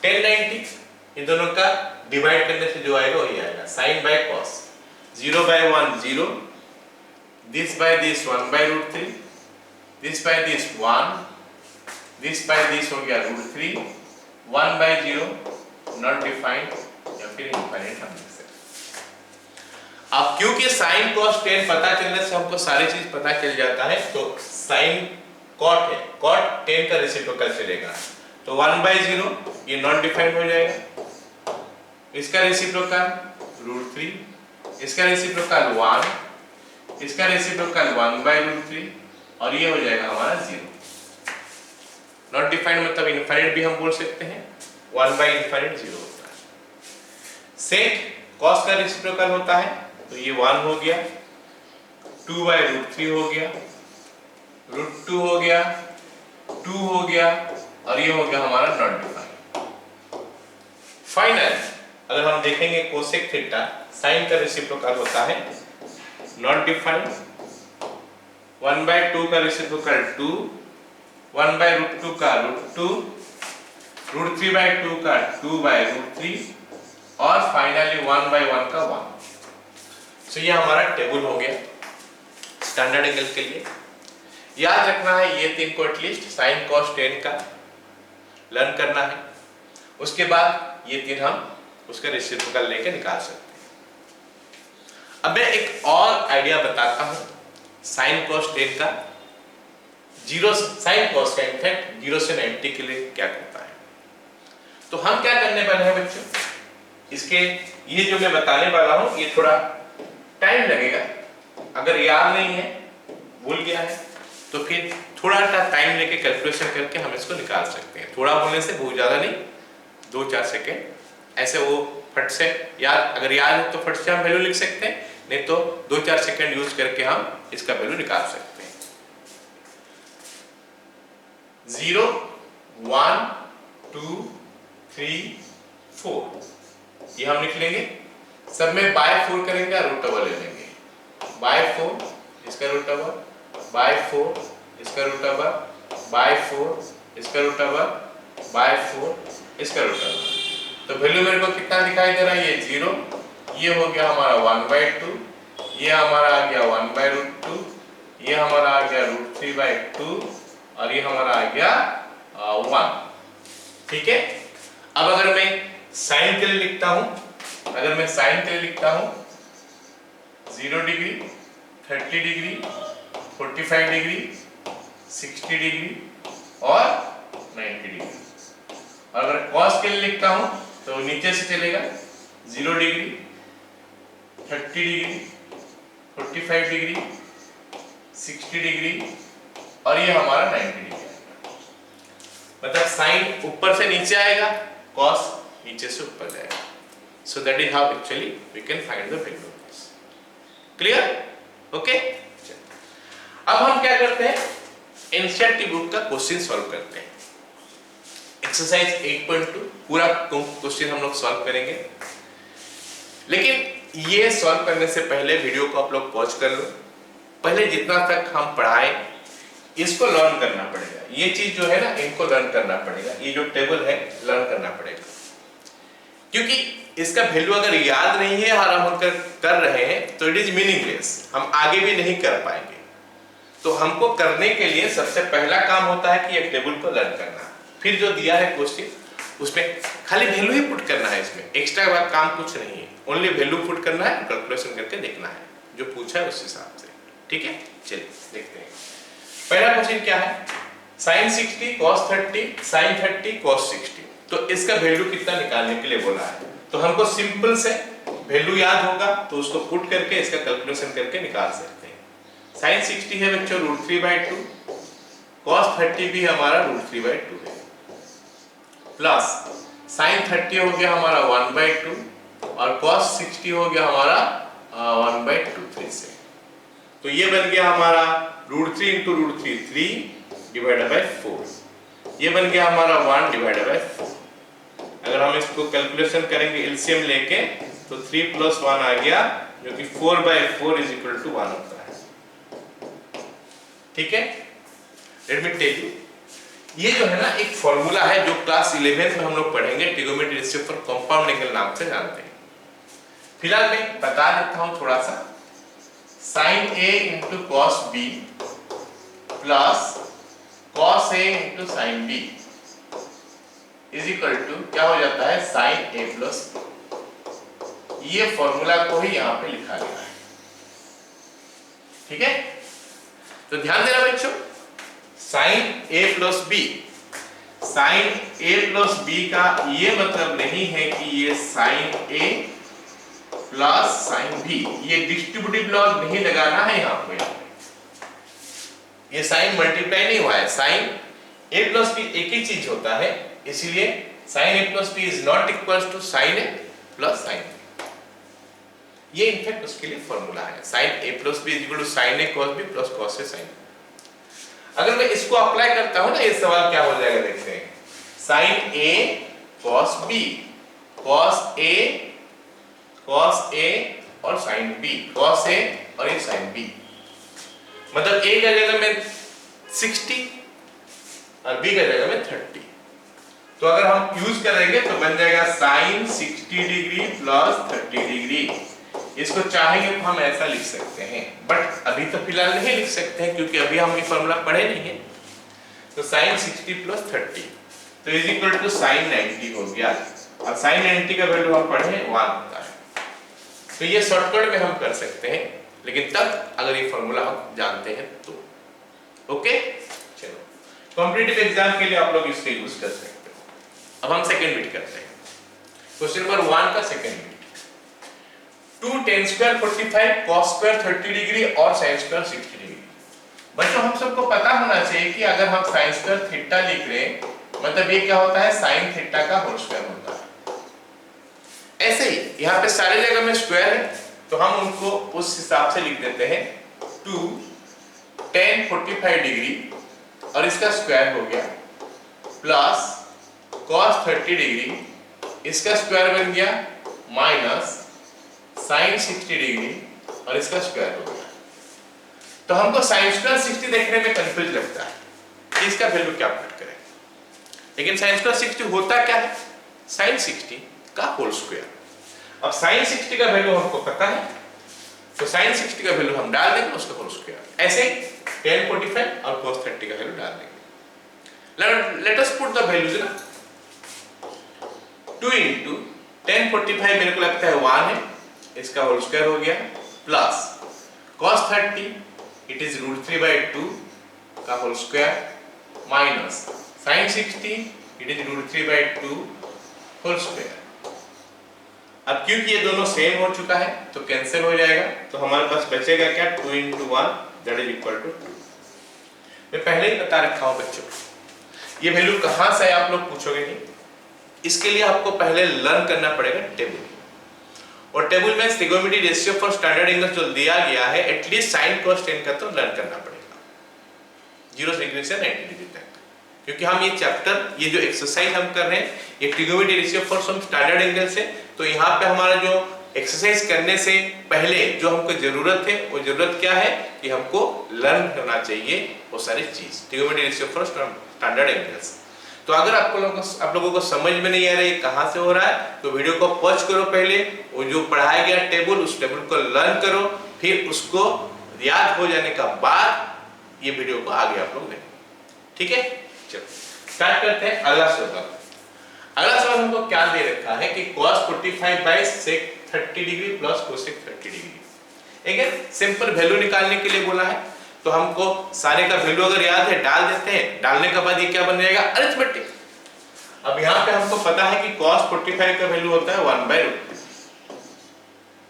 tan 90 इन दोनों का डिवाइड करने से जो आएगा वही आएगा, sin by cos, 0/1 0, this by this 1/√3, this by this 1, this by this हो गया √3, 1/0 नॉट डिफाइंड या फिर इनफाइनाइट हम लिख सकते हैं। अब क्योंकि sin cos tan पता चलने से हमको सारी चीज पता चल जाता है, तो sin cot है, cot tan का रेसिप्रोकल चलेगा, तो 1/0 ये नॉट डिफाइंड हो जाएगा, इसका रेसिप्रोकल √3, इसका रेसिप्रोकल 1, इसका रेसिप्रोकल 1/√3 और ये हो जाएगा हमारा 0। नॉट डिफाइंड मतलब इनफाइनाइट भी हम बोल सकते हैं, 1/∞ 0 होता है। सेक कॉस का रेसिप्रोकल होता है, तो ये 1 हो गया, 2/√3 हो गया, √2 हो गया, 2 हो गया, और ये हो गया हमारा नॉट डिफाइंड। फाइनल अगर हम देखेंगे कोसेक थीटा साइन का रेसिप्रोकल होता है नॉट डिफाइंड, 1/2 का रेसिप्रोकल 2, 1/√2 का √2, √3/2 का 2/√3 और फाइनली 1/1 का 1। सो ये हमारा टेबल हो गया स्टैंडर्ड एंगल के लिए। याद रखना है ये 3 को एटलीस्ट साइन कॉस टेन का लर्न करना है, उसके बाद ये 3 हम उसका रेसिप्रोकल लेके निकाल सकते हैं। अब मैं एक और आइडिया बताता हूं साइन कॉस टेन का, साइन कॉस का इनफैक्ट 0 से 90 के लिए क्या करता है। तो हम क्या करने वाले हैं बच्चों, इसके ये जो मैं बताने वाला हूं ये थोड़ा टाइम लगेगा, अगर याद नहीं है भूल गया है तो फिर थोड़ा सा टाइम लेके कैलकुलेशन करके हम इसको निकाल सकते हैं। थोड़ा बोलने से बहुत ज्यादा नहीं, 2-4 सेकेंड ऐसे वो फट से याद, अगर याद है तो फट से हम वैल्यू लिख सकते हैं, नहीं तो 2-4 सेकेंड यूज करके हम इसका वैल्यू निकाल सकते हैं। 0, 1, 2, 3, 4 ये हम लिख लेंगे, सब में बाय 4 करेंगे और रूट ओवर ले लेंगे, बाय 4 इसका रूट ओवर, बाय 4 इसका रूट ओवर, बाय 4 इसका रूट ओवर, बाय 4 इसका रूट ओवर। तो वैल्यू मेरे को कितना दिखाई दे रहा है, ये 0, ये हो गया हमारा 1/2, ये हमारा आ गया 1/√2, ये हमारा आ गया √3/2 और ये हमारा आ गया 1। ठीक है, अब अगर मैं साइन के लिए लिखता हूं, अगर मैं साइन के लिए लिखता हूं 0 डिग्री, 30 डिग्री, 45 डिग्री, 60 डिग्री और 90 डिग्री। और अगर कॉस के लिए लिखता हूं तो नीचे से चलेगा 0 डिग्री, 30 डिग्री, 45 डिग्री, 60 डिग्री और ये हमारा 90 डिग्री आएगा। मतलब साइन ऊपर से नीचे आएगा, कॉस नीचे से ऊपर जाएगा। So that is how actually we can find the value of this. Clear? Okay? अब हम क्या करते हैं, एनसीईआरटी बुक का क्वेश्चन सॉल्व करते हैं। एक्सरसाइज 8.2 पूरा क्वेश्चन हम लोग सॉल्व करेंगे, लेकिन ये सॉल्व करने से पहले वीडियो को आप लोग पॉज कर लो। पहले जितना तक हम पढ़ाए इसको लर्न करना पड़ेगा, ये चीज जो है ना इनको लर्न करना पड़ेगा, ये जो टेबल है लर्न करना पड़ेगा, क्योंकि इसका वैल्यू अगर याद नहीं है और हम कर रहे हैं तो इट इज मीनिंगलेस, हम आगे भी नहीं कर पाएंगे। तो हमको करने के लिए सबसे पहला काम होता है कि एक टेबल को लर्न करना, फिर जो दिया है क्वेश्चन उसमें खाली वैल्यू ही पुट करना है, इसमें एक्स्ट्रा काम कुछ नहीं है, ओनली वैल्यू पुट करना है, कैलकुलेशन करके देखना है जो पूछा है उस हिसाब से। ठीक है, चलिए देखते हैं। पहला क्वेश्चन क्या है, sin 60 cos 30 sin 30 cos 60। तो इसका वैल्यू कितना निकालने के लिए बोला है, तो हमको सिंपल से वैल्यू याद होगा तो उसको पुट करके इसका कैलकुलेशन करके निकाल सकते हैं। sin 60 है बच्चों √3/2, cos 30 भी हमारा √3/2 है, प्लस sin 30 हो गया हमारा 1/2 और cos 60 हो गया हमारा 1/2 फिर से। तो ये बन गया हमारा √3 × √3 3/4, ये बन गया हमारा 1/4। अगर हम इसको कैलकुलेशन करेंगे एलसीएम लेके तो 3 + 1 आ गया जो कि 4/4 = 1 होता है। ठीक है, लेट मी टेल यू, ये जो है ना एक फॉर्मूला है जो क्लास 11 में हम लोग पढ़ेंगे, trigonometry ratio for compound angle नाम से जानते हैं। फिलहाल मैं बता देता हूं थोड़ा सा, sin A × cos B plus cos A × sin B is equal to क्या हो जाता है sin A + B। ये फॉर्मूला को ही यहां पे लिखा गया है। ठीक है, तो ध्यान देना बच्चों, sin A + B, sin A + B का ये मतलब नहीं है कि ये sin A + sin B, ये डिस्ट्रीब्यूटिव लॉ नहीं लगाना है यहां पे, ये साइन मल्टीप्लाई नहीं हुआ है, sin A + B एक ही चीज होता है, इसलिए sin A + B is not equals to sin A, plus sine B. ये इनफैक्ट उसके लिए फॉर्मूला है, sine A plus B equal to sine A cos B plus cos A sine. अगर मैं इसको अप्लाई करता हूं ना, ये सवाल क्या हो जाएगा देखते हैं। Sign A cos B, cos A और साइन बी, कॉस ए और ये साइन बी, मतलब ए का जगह में 60 और बी का जगह में 30। तो अगर हम यूज करेंगे तो बन जाएगा साइन 60 डिग्री प्लस 30 डिग्री। इसको चाहेंगे तो हम ऐसा लिख सकते हैं, बट अभी तो फिलहाल नहीं लिख सकते हैं क्योंकि अभी हम ये फॉर्मूला पढ़े नहीं है। तो साइन 60 प्लस 30 तो इज इक्वल टू साइन 90 हो गया। और साइन 90 का वैल्यू हम पढ़े 1 होता है। तो ये शॉर्टकट में हम कर सकते हैं, लेकिन तब अगर ये फॉर्मूला हम जानते हैं तो। ओके, चलो कॉम्पिटिटिव एग्जाम के लिए आप लोग इसको यूज कर सकते हो। अब हम सेकंड बिट करते हैं। क्वेश्चन नंबर 1 का second bit, 2 tan square 45 cos square 30 degree और sin स्क्वायर 60 डिग्री। बच्चों हम सबको पता होना चाहिए कि अगर हम sin स्क्वायर थीटा लिख रहे हैं मतलब ये क्या होता है, sin थीटा का होल स्क्वायर होता है। ऐसे ही यहाँ पे सारे जगह में स्क्वायर है तो हम उनको उस हिसाब से लिख देते हैं। 2 tan 45 डिग्री और इसका स्क्वायर हो गया प्लस cos 30 डिग्री, इसका स्क्वायर बन गया माइनस sin 60 डिग्री और इसका स्क्वायर हो गया। तो हमको sin स्क्वायर 60 देखने में कंफ्यूज लगता है कि इसका वैल्यू क्या पुट करें, लेकिन sin स्क्वायर 60 होता क्या है, sin 60 का होल स्क्वायर। अब sin 60 का वैल्यू हमको पता है तो sin 60 का वैल्यू हम डाल देंगे, उसका होल स्क्वायर। ऐसे tan 45 और cos 30 का वैल्यू डाल देंगे। Let us put the values ना। 2 into tan 45 मेरे को लगता है 1 है, इसका होल स्क्वायर हो गया प्लस cos 30 इट इज √3/2 का whole square minus sin 60 it is √3/2 whole square. अब क्योंकि ये दोनों सेम हो चुका है तो कैंसिल हो जाएगा, तो हमारे पास बचेगा क्या, 2 into 1 that is equal to 2। मैं पहले ही बता रखा हूं बच्चों, ये वैल्यू कहां से है आप लोग पूछोगे नहीं। इसके लिए आपको पहले लर्न करना पड़ेगा टेबल, और टेबल में trigonometry ratio for standard angle जो दिया गया है एटलीस्ट sin cos tan का तो लर्न करना पड़ेगा 0 डिग्री से 90 डिग्री तक, क्योंकि हम ये चैप्टर, ये जो एक्सरसाइज हम कर रहे हैं ये trigonometry ratio for some standard angle से। तो यहाँ पे हमारा जो एक्सरसाइज करने से पहले जो हमको जरूरत है वो जरूरत क्या है कि हमको लर्न करना चाहिए वो सारी चीज, trigonometry ratio for standard angles. तो अगर आप लोगों को समझ में नहीं आ रहा है कहां से हो रहा है तो वीडियो को पॉज करो, पहले वो जो पढ़ाया गया टेबल उस टेबल को लर्न करो, फिर उसको याद हो जाने का बाद ये वीडियो को आगे आप लोग देखें। ठीक है, चलो स्टार्ट करते हैं अगला सवाल। अगला सवाल हमको क्या दे रखा है कि cos 45/sec 30 degree plus cosec 30 degree. एक है सिंपल वैल्यू निकालने के लिए बोला है, तो हमको सारे का वैल्यू अगर याद है डाल देते हैं, डालने के बाद ये क्या बन जाएगा, अरिथमेटिक। अब यहाँ पे हमको पता है कि cos 45 का वैल्यू होता है 1/√3,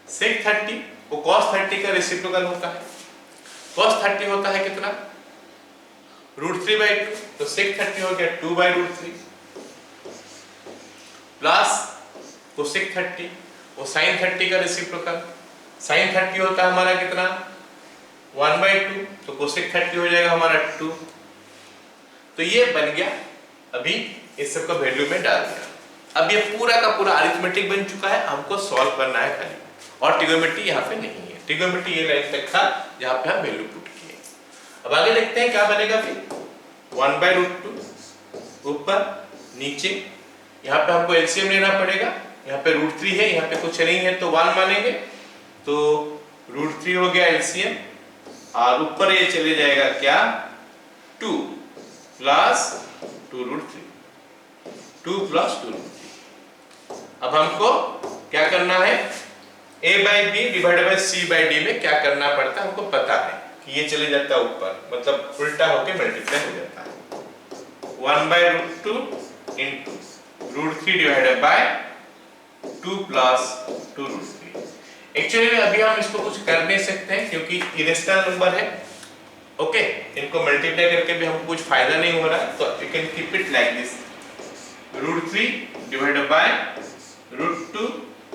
sec 30 वो cos 30 का रेसिप्रोकल होता है। cos 30 होता है कितना, √3/2, तो sec 30 हो गया 2/√3 प्लस cosec 30 वो sin 30 का रेसिप्रोकल, sin 30 होता है हमारा कितना 1/2, तो cosec 30 हो जाएगा हमारा 2। तो ये बन गया, अभी इस सब का वैल्यू में डाल दिया। अब ये पूरा का पूरा अरिथमेटिक बन चुका है, हमको सॉल्व करना है खाली, और ट्रिगोनोमेट्री यहाँ पे नहीं है। ट्रिगोनोमेट्री ये लाइन तक था जहाँ पे हम वैल्यू पुट किए। अब आगे देखते हैं क्या बनेगा फिर 1/√2 ऊपर नीचे, यहाँ पे हमको एलसीएम लेना पड़ेगा, यहाँ पे √3 है, यहाँ पे कुछ नहीं है तो 1 मानेंगे, तो √3 हो गया एलसीएम, और ऊपर ये चले जाएगा क्या 2 प्लस 2√3, 2 प्लस 2√3। अब हमको क्या करना है, a/b डिवाइडेड बाय c/d में क्या करना पड़ता है हमको पता है कि ये चले जाता है ऊपर, मतलब उल्टा होके मल्टीप्लाई हो जाता है। 1/√2 into √3 divided by 2 plus 2√3। Actually में अभी हम इसको कुछ कर नहीं सकते हैं क्योंकि इरेशनल नंबर है, ओके, इनको मल्टीप्लाई करके भी हमको कुछ फायदा नहीं हो रहा है, तो you can keep it like this, √3 divided by √2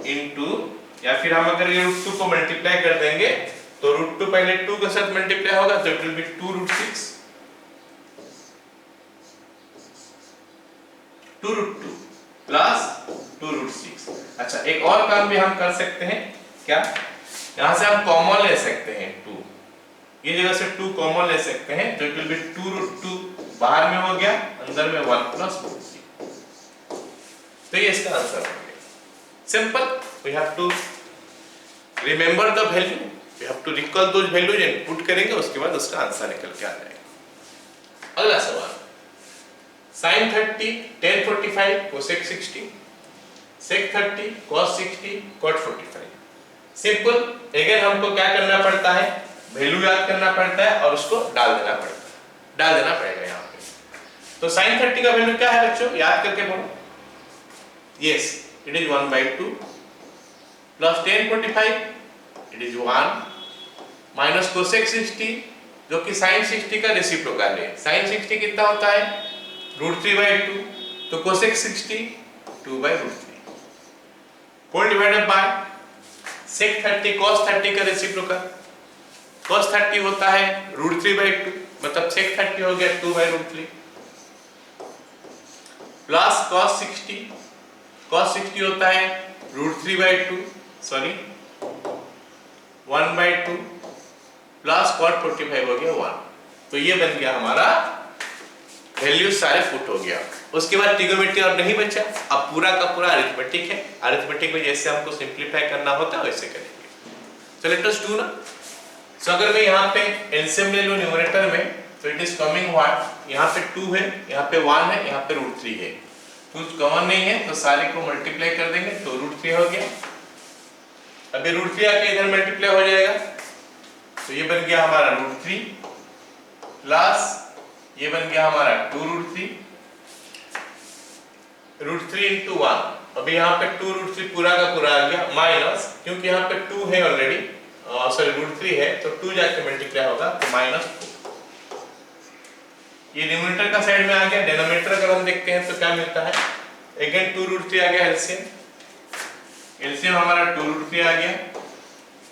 into, या फिर हम अगर ये √2 को मल्टीप्लाई कर देंगे तो √2 पहले 2 के साथ मल्टीप्लाई होगा तो इट विल बी 2√6, 2√2 प्लस 2√6। अच्छा, एक और काम भी हम कर सकते हैं, क्या? यहां से हम कॉमन ले सकते हैं 2, ये जगह से 2 कॉमन ले सकते हैं तो इट विल बी 2√2 बाहर में हो गया, अंदर में 1 प्लस √3। तो ये इसका आंसर हो गया। Simple, we have to remember the value, we have to recall those values and put करेंगे, उसके बाद उसका आंसर निकल के आ जाएगा। अगला सवाल, sin 30 tan 45 cosec 60 sec 30 cos 60 cot 45। Simple, again हमको क्या करना पड़ता है, वैल्यू याद करना पड़ता है और उसको डाल देना पड़ेगा यहाँ पे। तो sin 30 का वैल्यू क्या है बच्चों, याद करके बोलो। Yes, it is 1/2 plus tan 45 it is 1 minus cosec 60 जो कि sin 60 का रेसिप्रोकल है। sin 60 कितना होता है, √3/2, तो cosec 60 2/√3 whole divided by sec 30 cos 30 का रेसिप्रोकल, cos 30 होता है √3/2, मतलब sec 30 हो गया 2/√3 प्लस cos 60 होता है √3/2 सॉरी 1/2 प्लस cot 45 हो गया 1। तो ये बन गया हमारा वैल्यू, सारे पुट हो गया। उसके बाद ट्रिग्नोमेट्री और नहीं बचा, अब पूरा का पूरा अरिथमेटिक है। अरिथमेटिक में जैसे हमको सिंपलीफाई करना होता है वैसे करेंगे। सो लेट अस डू ना। सो अगर मैं यहाँ पे एलसीएम ले लूं न्यूमरेटर में तो इट इज कमिंग व्हाट, यहाँ पे 2 है, यहाँ पे 1 है, यहाँ पे √3 है, कुछ कॉमन नहीं है तो सारे को मल्टीप्लाई कर देंगे तो √3 हो गया। अभी √3 आके इधर मल्टीप्लाई हो जाएगा तो ये बन गया हमारा √3 प्लस ये बन गया हमारा 2√3 into 1। अभी यहाँ पे 2√3 पूरा का पूरा आ गया माइनस, क्योंकि यहाँ पे 2 है ऑलरेडी, सॉरी √3 है तो 2 जाके मल्टीप्लाई होगा तो -4। ये न्यूमरेटर का साइड में आ गया। डिनोमिनेटर अगर हम देखते हैं तो क्या मिलता है, अगेन 2√3 आ गया एलसीएम हमारा 2√3 आ गया।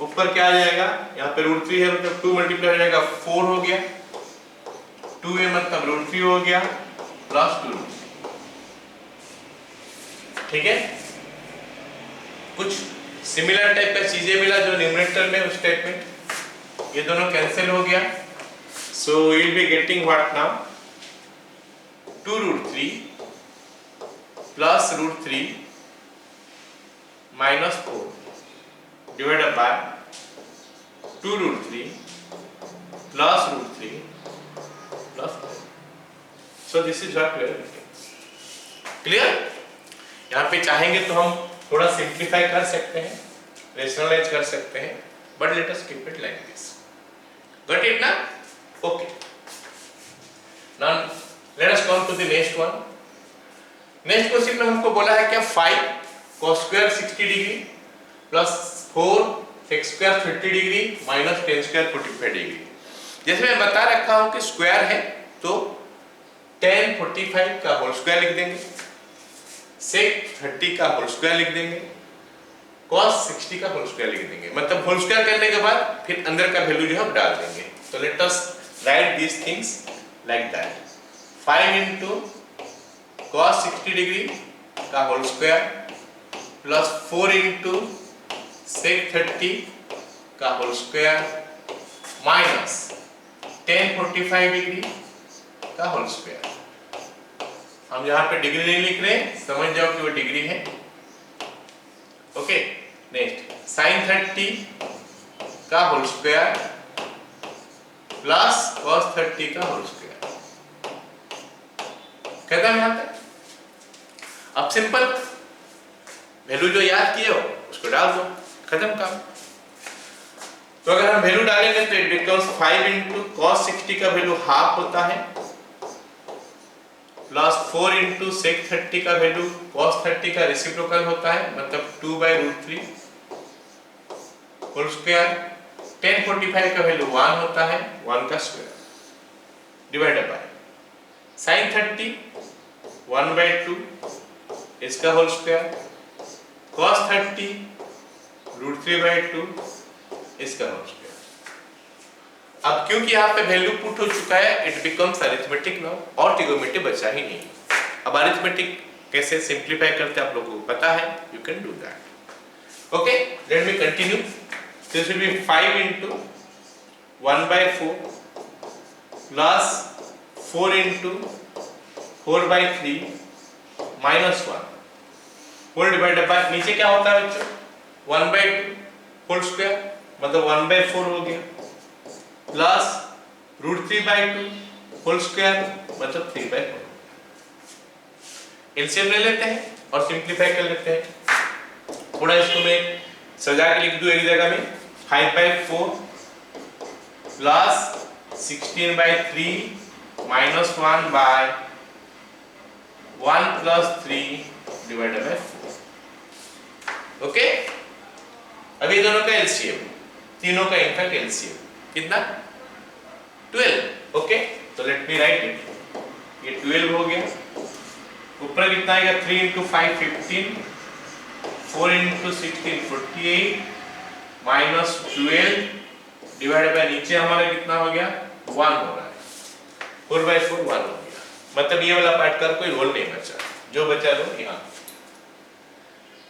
ऊपर क्या आ जाएगा, यहाँ पे √3 है मतलब 2 मल्टीप्लाई हो जाएगा 4 हो गया, 2 है मतलब √3 हो गया प्लस 2। ठीक है, कुछ सिमिलर टाइप का चीजें मिला जो न्यूमरेटर में, उस टाइप में ये दोनों कैंसिल हो गया। So we will be getting what now, 2√3 plus √3 minus 4 divided by 2√3 plus √3 plus 4। So this is what we are getting. Clear? यहाँ पे चाहेंगे तो हम थोड़ा सिंप्लीफाई कर सकते हैं, रेशनलाइज कर सकते हैं, but let us keep it like this. Got it ना? Okay, now let us come to the next one. Next question में हमको बोला है क्या, 5 cos square 60 degree plus 4 sec square 30 degree minus tan square 45 degree. जैसे मैं बता रखा हूं कि स्क्वायर है तो tan 45 का होल स्क्वायर लिख देंगे, sec 30 का होल स्क्वायर लिख देंगे, cos 60 का होल स्क्वायर लिख देंगे। मतलब होल स्क्वायर करने के बाद फिर अंदर का वैल्यू जो है डाल देंगे। तो let us write these things like that. 5 into cos 60 degree का whole square plus 4 into sec 30 का whole square minus tan 45 degree का होल स्क्वायर। हम यहाँ पे डिग्री नहीं लिख रहे, समझ जाओ कि वो डिग्री है। ओके, नेक्स्ट sin 30 का होल स्क्वायर प्लस cos 30 का होल स्क्वायर। खत्म यहाँ तक। अब सिंपल वैल्यू जो याद किए हो उसको डाल दो, खत्म काम। तो अगर हम वैल्यू डालेंगे तो इट बिकम्स 5 into cos 60 का वैल्यू हाफ होता है प्लस 4 into sec 30 का वैल्यू cos 30 का रेसिप्रोकल होता है, मतलब 2/√3 होल स्क्वायर। tan 45 का वैल्यू 1 होता है, 1 का स्क्वायर डिवाइडेड बाय sin 30 1/2 इसका होल स्क्वायर cos 30 √3/2 इसका होल स्क्वायर। अब क्योंकि यहाँ पे वैल्यू पुट हो चुका है, इट बिकम्स अरिथमेटिक नाउ, और ट्रिगोनोमेट्री बचा ही नहीं। अब अरिथमेटिक कैसे सिंप्लीफाई करते हैं आप लोगों को पता है, you can do that. Okay, let me continue. This will be 5 into 1/4 plus 4 into 4/3 minus 1 whole divided by, नीचे क्या होता है बच्चों 1/2 होल स्क्वायर, मतलब 1/4 हो गया, प्लस √3/2 होल स्क्वायर मतलब 3/4। एलसीएम ले लेते हैं और सिंप्लीफाई कर लेते हैं। थोड़ा इसको मैं सजा के लिख दूं एक जगह में, 5/4 plus 16/3 minus 1/1 plus 3 divided by 4। Okay, अभी दोनों का एलसीएम, तीनों का इनफैक्ट एलसीएम कितना 12। ओके, तो लेट मी राइट इट, ये 12 हो गया, ऊपर कितना आएगा 3 into 5 15, 4 into 16 48 minus 12 divided by नीचे हमारा कितना हो गया 1 हो रहा है, 4/4 1 हो गया, मतलब ये वाला पार्ट का कोई रोल नहीं बचा, जो बचा लो यहाँ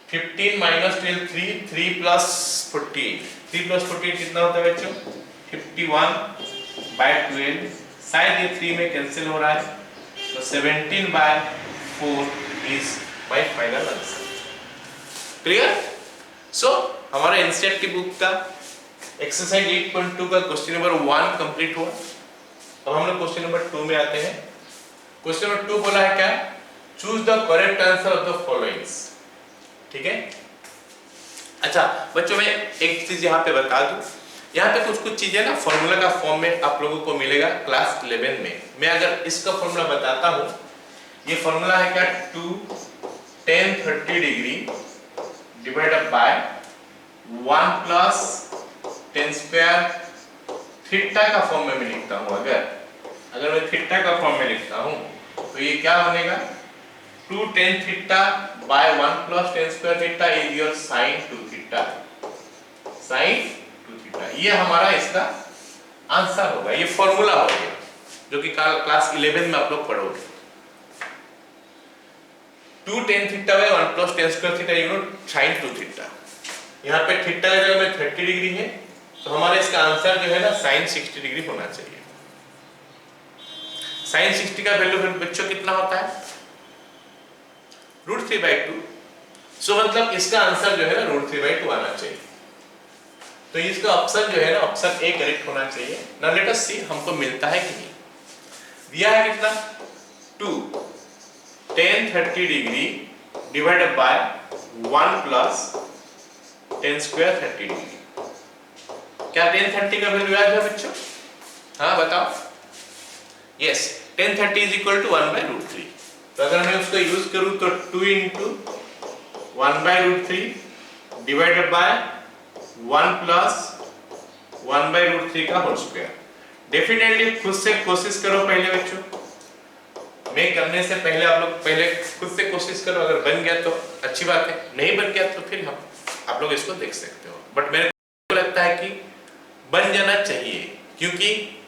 15 माइनस 12 3 प्लस 48, 3 प्लस 48 कितना होता है बच्चों 51/12, शायद ये 3 में कैंसिल हो रहा है, तो 17/4 is my final answer. Clear? So हमारा एनसीईआरटी की बुक का एक्सरसाइज 8.2 का क्वेश्चन नंबर 1 कंप्लीट हुआ। अब हम लोग क्वेश्चन नंबर 2 में आते हैं। क्वेश्चन नंबर 2 बोला है क्या, choose the correct answer of the followings. ठीक है, अच्छा बच्चों मैं एक चीज यहाँ पे बता दूं, यहाँ पे कुछ चीजें ना फॉर्मूला का फॉर्म में आप लोगों को मिलेगा क्लास 11 में। मैं अगर इसका फॉर्मूला बताता हूँ, ये फॉर्मूला है क्या 2 tan 30 degree divided by 1 plus tan square theta का फॉर्म में मैं लिखता हूँ। अगर मैं थीटा का फॉर्म में लिखता हूँ तो ये क्या बनेगा 2 tan theta by 1 plus tan square theta is your sin 2 theta, sin 2 theta. ये हमारा इसका आंसर होगा, ये फॉर्मूला हो गया जो कि क्लास 11 में आप लोग पढ़ोगे। 2 tan theta by 1 plus tan square theta you know sin 2 theta. यहाँ पे थीटा की जगह में 30 डिग्री है, तो हमारा इसका आंसर जो है ना sin 60 डिग्री होना चाहिए। sin 60 का वैल्यू फिर बच्चों कितना होता है √3/2, सो मतलब इसका आंसर जो है ना √3/2 आना चाहिए। तो इसका ऑप्शन जो है ना ऑप्शन ए करेक्ट होना चाहिए। नाउ लेट अस सी हमको मिलता है कि नहीं। दिया है कितना 2 tan 30 degree divided by 1 plus tan square 30 degree. क्या tan 30 का वैल्यू याद है बच्चों? हाँ बताओ। Yes, tan 30 is equal to 1/√3। तो अगर मैं उसको यूज करूं तो 2 into 1/√3 डिवाइडेड बाय 1 प्लस 1/√3 का होल स्क्वायर। डेफिनेटली खुद से कोशिश करो पहले बच्चों, मैं करने से पहले आप लोग पहले खुद से कोशिश करो, अगर बन गया तो अच्छी बात है, नहीं बन गया तो फिर आप लोग इसको देख सकते हो। बट मेरे को लगता है कि बन जाना चाहिए, क्योंकि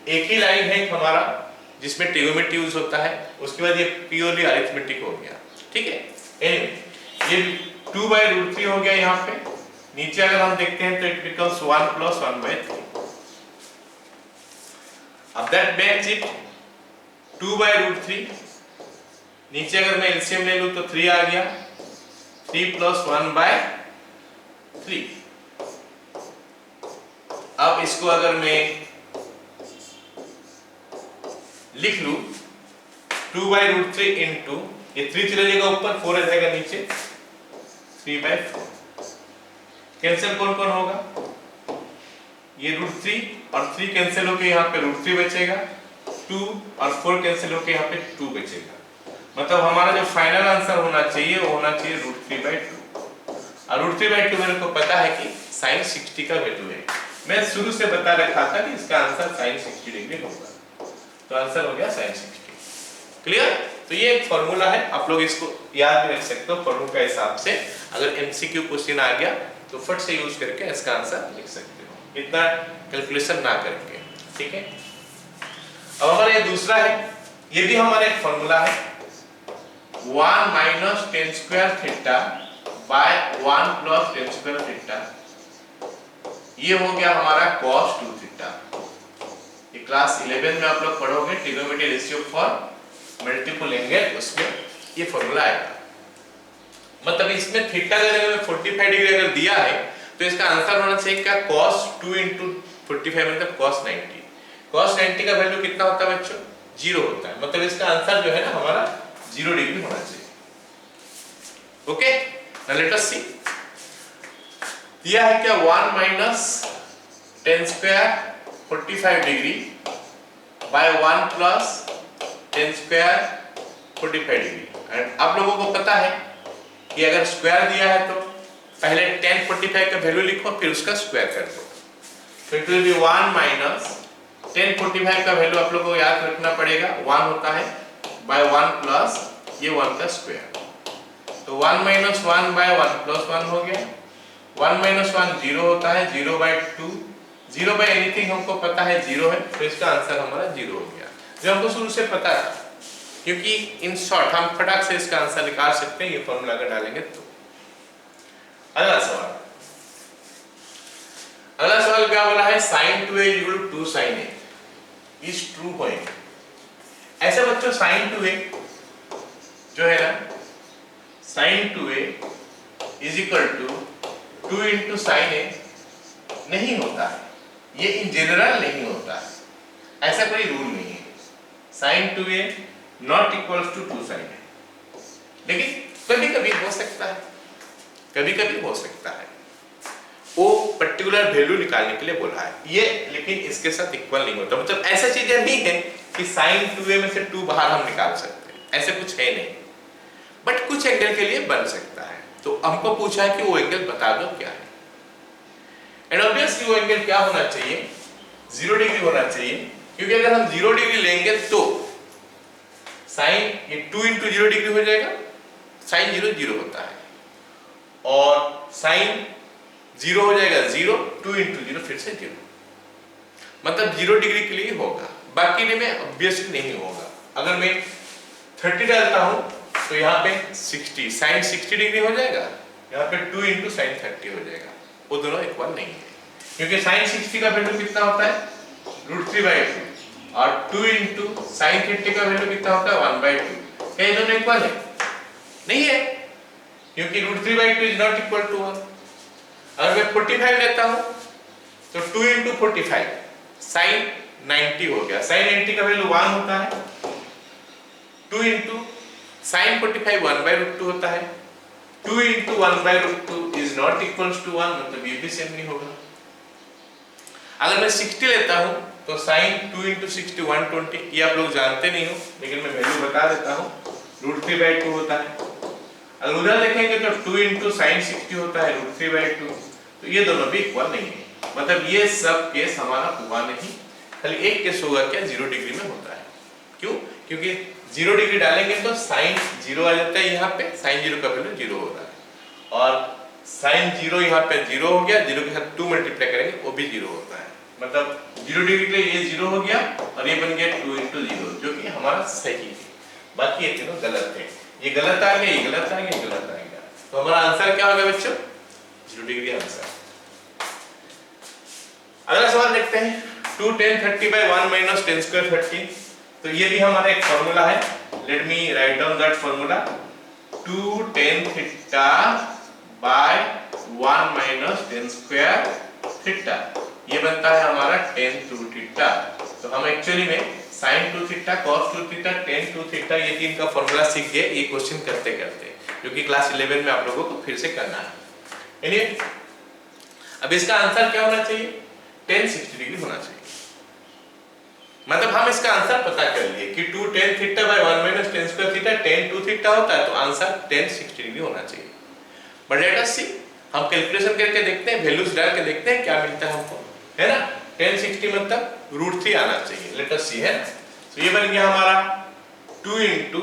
एक ही लाइन है हमारा जिसमें ट्रिगोनोमेट्री यूज होता है, उसके बाद ये प्योरली अरिथमेटिक हो गया। ठीक है, एनीवे ये 2/√3 हो गया। यहाँ पे नीचे अगर हम देखते हैं तो इट बिकम्स 1 प्लस 1/3। अब दैट मेक्स इट 2/√3। नीचे अगर मैं एलसीएम ले लूं तो 3 आ गया, 3 प्लस 1/3। अब इसको अगर मैं लिख लूं 2/√3 इंटू, ये 3 चले जाएगा ऊपर, 4 आ जाएगा नीचे, 3/4। कैंसिल कौन कौन होगा, ये √3 और 3 कैंसिल होकर यहाँ पे √3 बचेगा, 2 और 4 कैंसिल होकर यहाँ पे 2 बचेगा। मतलब हमारा जो फाइनल आंसर होना चाहिए वो होना चाहिए √3/2। और √3/2 मेरे को पता है कि sin 60 का वैल्यू है। मैं शुरू से बता रखा था कि इसका आंसर sin 60 डिग्री होगा, तो आंसर हो गया sin 60। क्लियर? तो ये एक फॉर्मूला है, आप लोग इसको याद भी रख सकते हो फॉर्मूला के हिसाब से। अगर एमसीक्यू क्वेश्चन आ गया तो फट से यूज करके इसका आंसर लिख सकते हो, इतना कैलकुलेशन ना करके, ठीक है। अब हमारा ये दूसरा है, ये भी हमारा एक फॉर्मूला है, 1 minus ten square theta by 1 plus ten square theta, ये हो गया हमारा cos 2 थीटा। ये क्लास 11 में आप लोग पढ़ोगे trigonometry ratio for multiple angle, उसमें ये फॉर्मूला आएगा। मतलब इसमें थीटा अगर 45 डिग्री अगर दिया है तो इसका आंसर होना चाहिए क्या, cos 2 into 45 मतलब cos 90। cos 90 का वैल्यू कितना होता है बच्चों, 0 होता है, मतलब इसका आंसर जो है ना हमारा 0 डिग्री होना चाहिए। ओके, नाउ लेट अस सी, दिया है क्या 1 minus ten square 45 degree by 1 plus ten square 45 degree. And आप लोगों को पता है कि अगर स्क्वायर दिया है तो पहले tan 45 का वैल्यू लिखो फिर उसका स्क्वायर कर दो, तो it will B 1 minus tan 45 का वैल्यू आप लोगों को याद रखना पड़ेगा 1 होता है बाय 1 प्लस ये 1 का स्क्वायर, तो 1 माइनस 1 बाय 1 प्लस 1 हो गया। 1 माइनस 1 0 होता है, 0 बाय 2, 0 बाय एनीथिंग हमको पता है 0 है, तो इसका आंसर हमारा 0 हो गया, जो हमको शुरू से पता था, क्योंकि इन शॉर्ट हम फटाक से इसका आंसर निकाल सकते हैं ये फॉर्मूला अगर डालेंगे तो। अगला सवाल, अगला सवाल क्या बोला है, sin 2a equal to 2 sin a is true point। ऐसे बच्चों sin 2a जो है ना, sin 2a is equal to 2 into sin a नहीं होता है, ये इन जनरल नहीं होता है, ऐसा कोई रूल नहीं है, sin 2a not equals to 2 sin a, लेकिन कभी कभी हो सकता है, कभी कभी हो सकता है, वो पर्टिकुलर वैल्यू निकालने के लिए बोला है ये, लेकिन इसके साथ इक्वल नहीं होता। मतलब ऐसा चीजें नहीं है कि sin 2a में से 2 बाहर हम निकाल सकते हैं, ऐसे कुछ है नहीं, बट कुछ एंगल के लिए बन सकता है। तो हमको पूछा है कि वो एंगल बता दो क्या है, एंड ऑब्वियसली वो एंगल क्या होना चाहिए, 0 डिग्री होना चाहिए, क्योंकि अगर हम 0 डिग्री लेंगे तो साइन ये 2 into 0 डिग्री हो जाएगा, साइन 0 0 होता है, और साइन 0 हो जाएगा 0, 2 into 0 फिर से 0, मतलब 0 डिग्री के लिए होगा, बाकी में ऑब्वियसली नहीं होगा। अगर मैं 30 डालता हूं तो यहाँ पे 60 साइन 60 डिग्री हो जाएगा, यहाँ पे 2 into साइन 30 हो जाएगा, वो दोनों इक्वल नहीं है, क्योंकि साइन 60 का वैल्यू कितना होता है √3/2, और 2 into साइन 30 का वैल्यू कितना होता है 1/2। क्या ये दोनों इक्वल है? नहीं है, क्योंकि √3/2 इज नॉट इक्वल टू 1। अगर मैं 45 लेता हूं तो 2 into 45 साइन 90 हो गया, साइन 90 का वैल्यू 1 होता है, 2 into साइन 45 1/√2 होता है, 2 into 1/√2 is not equals to 1, मतलब ये भी सेम नहीं होगा। अगर मैं 60 लेता हूं तो साइन 2 into 60 120, ये आप लोग जानते नहीं हो लेकिन मैं वैल्यू बता देता हूं, √3/2 होता है। अगर उधर देखेंगे तो 2 into साइन 60 होता है √3/2, तो ये दोनों भी इक्वल नहीं है, मतलब ये सब केस हमारा हुआ नहीं, खाली एक केस होगा क्या 0 डिग्री में होता है। क्यों? क्योंकि 0 डिग्री डालेंगे तो साइन 0 आ जाता है, यहाँ पे साइन 0 का वैल्यू 0 हो रहा है, और साइन 0 यहाँ पे 0 हो गया, 0 के साथ 2 मल्टीप्लाई करेंगे वो भी 0 होता है, मतलब 0 डिग्री के लिए ये 0 हो गया और ये बन गया 2 into 0, जो कि हमारा सही है, बाकी ये तीनों गलत है, ये गलत आ गया, ये गलत आ गया, ये गलत आ गया, तो हमारा आंसर क्या होगा बच्चों 0 डिग्री आंसर। अगला सवाल देखते हैं, 2 tan 30/1 minus tan square 30, तो ये भी हमारा एक फॉर्मूला है, let me write down that formula, 2 tan theta by 1 minus tan square theta, ये बनता है हमारा tan 2 थीटा। तो हम एक्चुअली में sin 2 theta, cos 2 theta, tan 2 theta ये तीन का फॉर्मूला सीख गए ये क्वेश्चन करते करते, जो कि क्लास 11 में आप लोगों को फिर से करना है। एनीवे, अब इसका आंसर क्या होना चाहिए, tan 60 डिग्री होना चाहिए, मतलब हम इसका आंसर पता कर लिए कि 2 tan theta by 1 minus tan square theta tan 2 theta होता है, तो आंसर tan 60 डिग्री होना चाहिए। बट लेट अस सी, हम कैलकुलेशन करके देखते हैं, वैल्यूज डाल के देखते हैं क्या मिलता है हमको, है ना, tan 60 मतलब √3 आना चाहिए, लेट अस सी, है ना। तो ये बन गया हमारा 2 into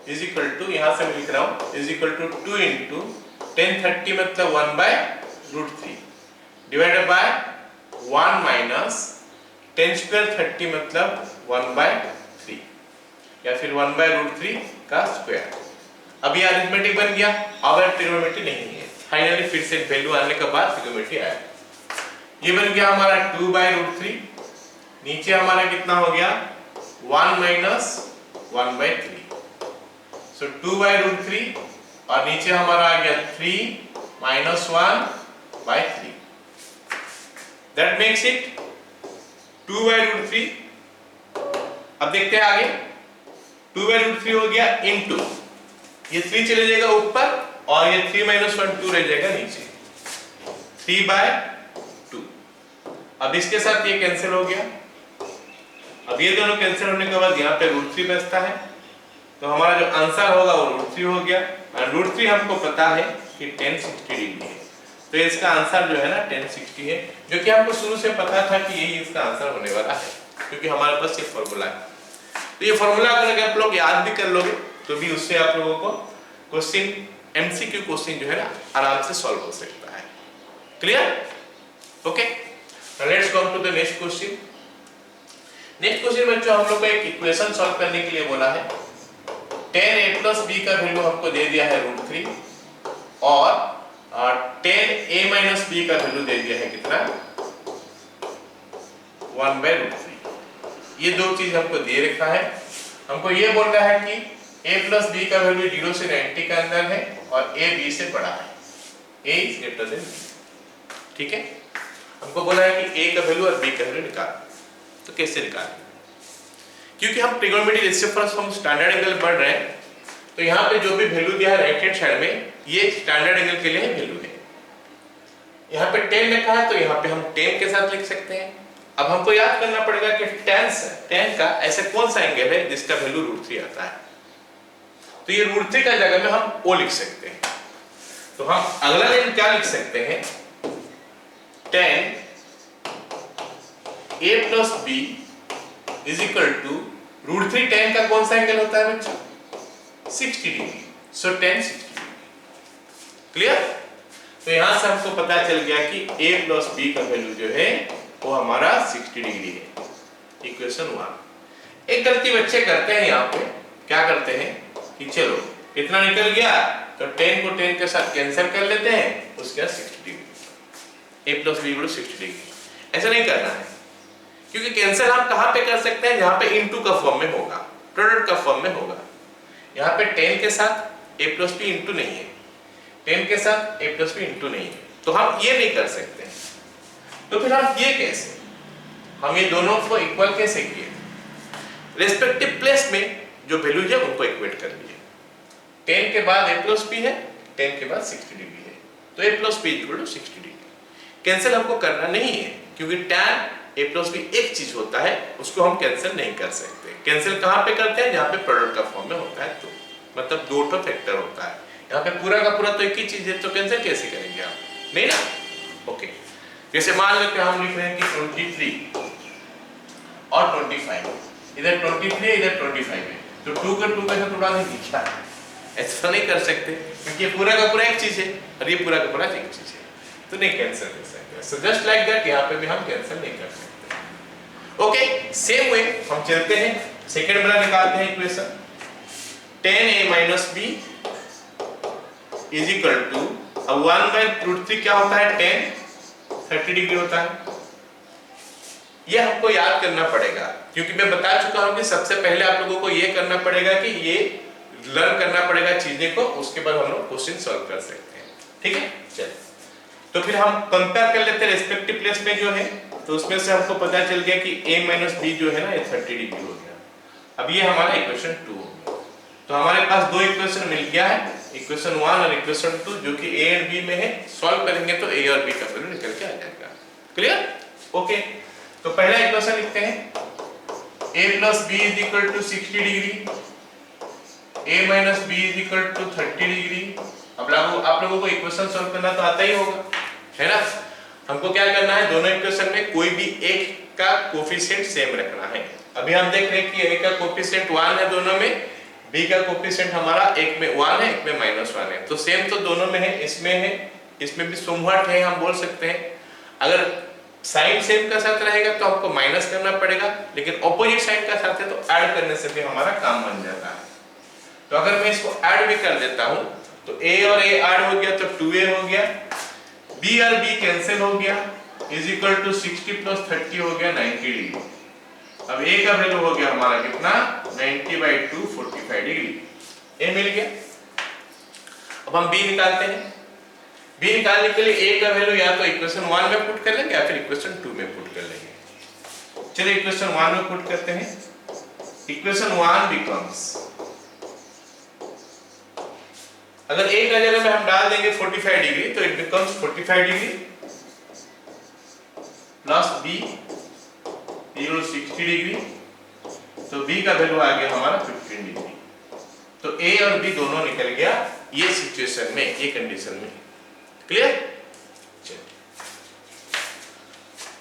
इज इक्वल टू, यहाँ से मैं लिख रहा हूँ, इज इक्वल टू 2 इंटू 1030 मतलब 1/√3 डिवाइडेड बाय 1 माइनस 10 स्क्वायर 30 मतलब 1/3 या फिर 1/√3 का स्क्वायर। अब ये अरिथमेटिक बन गया, अब ट्रिग्नोमेट्री नहीं है। फाइनली फिर से वैल्यू आने के बाद ट्रिग्नोमेट्री आया। ये बन गया हमारा 2/√3, नीचे हमारा कितना हो गया 1 माइनस 1/3, सो 2/√3 और नीचे हमारा आ गया 3 माइनस 1/3, दैट मेक्स इट 2/√3। अब देखते हैं आगे, 2/√3 हो गया इनटू, ये 3 चले जाएगा ऊपर और ये 3 माइनस 1 2 रह जाएगा नीचे, 3/2। अब इसके साथ ये कैंसिल हो गया। अब ये दोनों कैंसिल होने के बाद यहाँ पे √3 बचता है, तो हमारा जो आंसर होगा वो √3 हो गया। और √3 हमको पता है कि 1060 डिग्री है, तो इसका आंसर जो है ना 1060 है, जो कि हमको शुरू से पता था कि यही इसका आंसर होने वाला है, क्योंकि हमारे पास ये फॉर्मूला है। तो ये फॉर्मूला अगर आप लोग याद भी कर लोगे तो भी उससे आप लोगों को क्वेश्चन, एमसीक्यू क्वेश्चन जो है ना आराम से सॉल्व हो सकता है। Clear? Okay, let's come to the next question. Next question में जो हम लोग को एक इक्वेशन सॉल्व करने के लिए बोला है, 10a प्लस b का वैल्यू हमको दे दिया है √3 और 10a माइनस b का वैल्यू दे दिया है कितना 1/√3। ये दो चीज हमको दे रखा है। हमको ये बोल रहा है कि a प्लस b का वैल्यू 0 से 90 के अंदर है और a b से बड़ा है, a is greater than b। ठीक है, हमको बोला है कि a का वैल्यू और b का वैल्यू निकाल। तो कैसे निकालें? क्योंकि हम ट्रिग्नोमेट्री रेशियो पर हम स्टैंडर्ड एंगल पढ़ रहे हैं, तो यहाँ पे जो भी वैल्यू दिया है राइट हैंड साइड में, ये स्टैंडर्ड एंगल के लिए वैल्यू है। यहाँ पे 10 लिखा है तो यहाँ पे हम 10 के साथ लिख सकते हैं। अब हमको याद करना पड़ेगा कि tan का ऐसा कौन सा एंगल है जिसका वैल्यू √3 आता है, तो ये √3 का जगह में हम o लिख सकते हैं। तो हम अगला लाइन क्या लिख सकते हैं, tan a plus b is equal to √3। tan का कौन सा एंगल होता है बच्चों? 60 डिग्री, सो tan 60 डिग्री। क्लियर? तो यहां से हमको पता चल गया कि a प्लस b का वैल्यू जो है वो हमारा 60 डिग्री है। इक्वेशन 1। एक गलती बच्चे करते हैं यहाँ पे, क्या करते हैं कि चलो इतना निकल गया तो 10 को 10 के साथ कैंसिल कर लेते हैं, उसके बाद 60 degree, a plus b equal 60 degree. ऐसा नहीं करना है, क्योंकि कैंसिल हम कहाँ पे कर सकते हैं, जहाँ पे इनटू का फॉर्म में होगा, प्रोडक्ट का फॉर्म में होगा। यहाँ पे 10 के साथ a प्लस b इनटू नहीं है, 10 के साथ a प्लस b इनटू नहीं है, तो हम ये नहीं कर सकते। तो फिर हम ये कैसे, हम ये दोनों को इक्वल कैसे किए? रेस्पेक्टिव प्लेस में जो वैल्यू है उनको इक्वेट कर लिए। 10 के बाद a प्लस b है, 10 के बाद 60 डिग्री है, तो a plus b equal to 60 degree. Cancel हमको करना नहीं है, क्योंकि tan a प्लस b एक चीज होता है, उसको हम कैंसिल नहीं कर सकते। कैंसिल कहाँ पे करते हैं, जहाँ पे प्रोडक्ट का फॉर्म में होता है, तो मतलब दो तो फैक्टर होता है। यहाँ पे पूरा का पूरा तो एक ही चीज है, तो कैंसिल कैसे करेंगे आप? नहीं ना। ओके, जैसे मान लेते हैं हम लिख रहे हैं कि 23 और 25, इधर 23 है इधर 25 है, तो 2 का 2 का थोड़ा सा लिखा है, ऐसा नहीं कर सकते क्योंकि ये पूरा का पूरा एक चीज है और ये पूरा का पूरा एक चीज है, तो नहीं कैंसिल कर सकते। सो जस्ट लाइक दैट यहाँ पे भी हम कैंसिल नहीं कर सकते। ओके, सेम वे हम चलते हैं, सेकंड वाला निकालते हैं equation. 10a minus b is equal to, अब 1/√3 क्या होता है, 10 30 डिग्री होता है। ये हमको याद करना पड़ेगा, क्योंकि मैं बता चुका हूं कि सबसे पहले आप लोगों को ये करना पड़ेगा कि ये लर्न करना पड़ेगा चीजें को, उसके बाद हम लोग क्वेश्चन सॉल्व कर सकते हैं। ठीक है, चलिए तो फिर हम कंपेयर कर लेते हैं रेस्पेक्टिव प्लेस में जो है, तो उसमें से हमको पता चल गया कि a माइनस b जो है ना ये 30 डिग्री हो गया। अब ये हमारा इक्वेशन 2 हो गया, तो हमारे पास दो इक्वेशन मिल गया है, इक्वेशन 1 और इक्वेशन 2, जो कि a एंड b में है। सॉल्व करेंगे तो a और b का वैल्यू निकल के आ जाएगा। क्लियर? ओके, तो पहला इक्वेशन लिखते हैं, a plus b is equal to 60 degree, a minus b is equal to 30 degree. अब आप लोगों को इक्वेशन सॉल्व करना तो आता ही होगा, है ना। हमको क्या करना है, दोनों इक्वेशन में कोई भी एक का कोफिशिएंट सेम रखना है। अभी हम देख रहे हैं कि a का कोफिशिएंट 1 है दोनों में, बी का कोफिशिएंट हमारा एक में 1 है, एक में -1 है, तो सेम तो दोनों में है, इसमें भी समवट है, हम बोल सकते हैं। अगर साइन सेम का साथ रहेगा तो आपको माइनस करना पड़ेगा, लेकिन ऑपोजिट साइन का साथ है तो ऐड करने से भी हमारा काम बन जाता है। तो अगर मैं इसको ऐड भी कर देता हूं तो a और a ऐड हो गया तो 2a हो गया, b और b कैंसिल हो गया, इज इक्वल टू 60 + 30 हो गया 90 डिग्री। अब a का वैल्यू हो गया हमारा कितना, 90/2 45 डिग्री। a मिल गया। अब हम b निकालते हैं। b निकालने के लिए a का वैल्यू या तो इक्वेशन 1 में पुट कर लेंगे या फिर इक्वेशन 2 में पुट कर लेंगे। चलिए इक्वेशन 1 में पुट करते हैं। इक्वेशन 1 बिकम्स, अगर a का जगह में हम डाल देंगे 45 डिग्री तो it becomes 45 degree plus b equal 60 degree, तो b का वैल्यू आ गया हमारा 15 डिग्री। तो a और b दोनों निकल गया ये सिचुएशन में, ये कंडीशन में। क्लियर? चलिए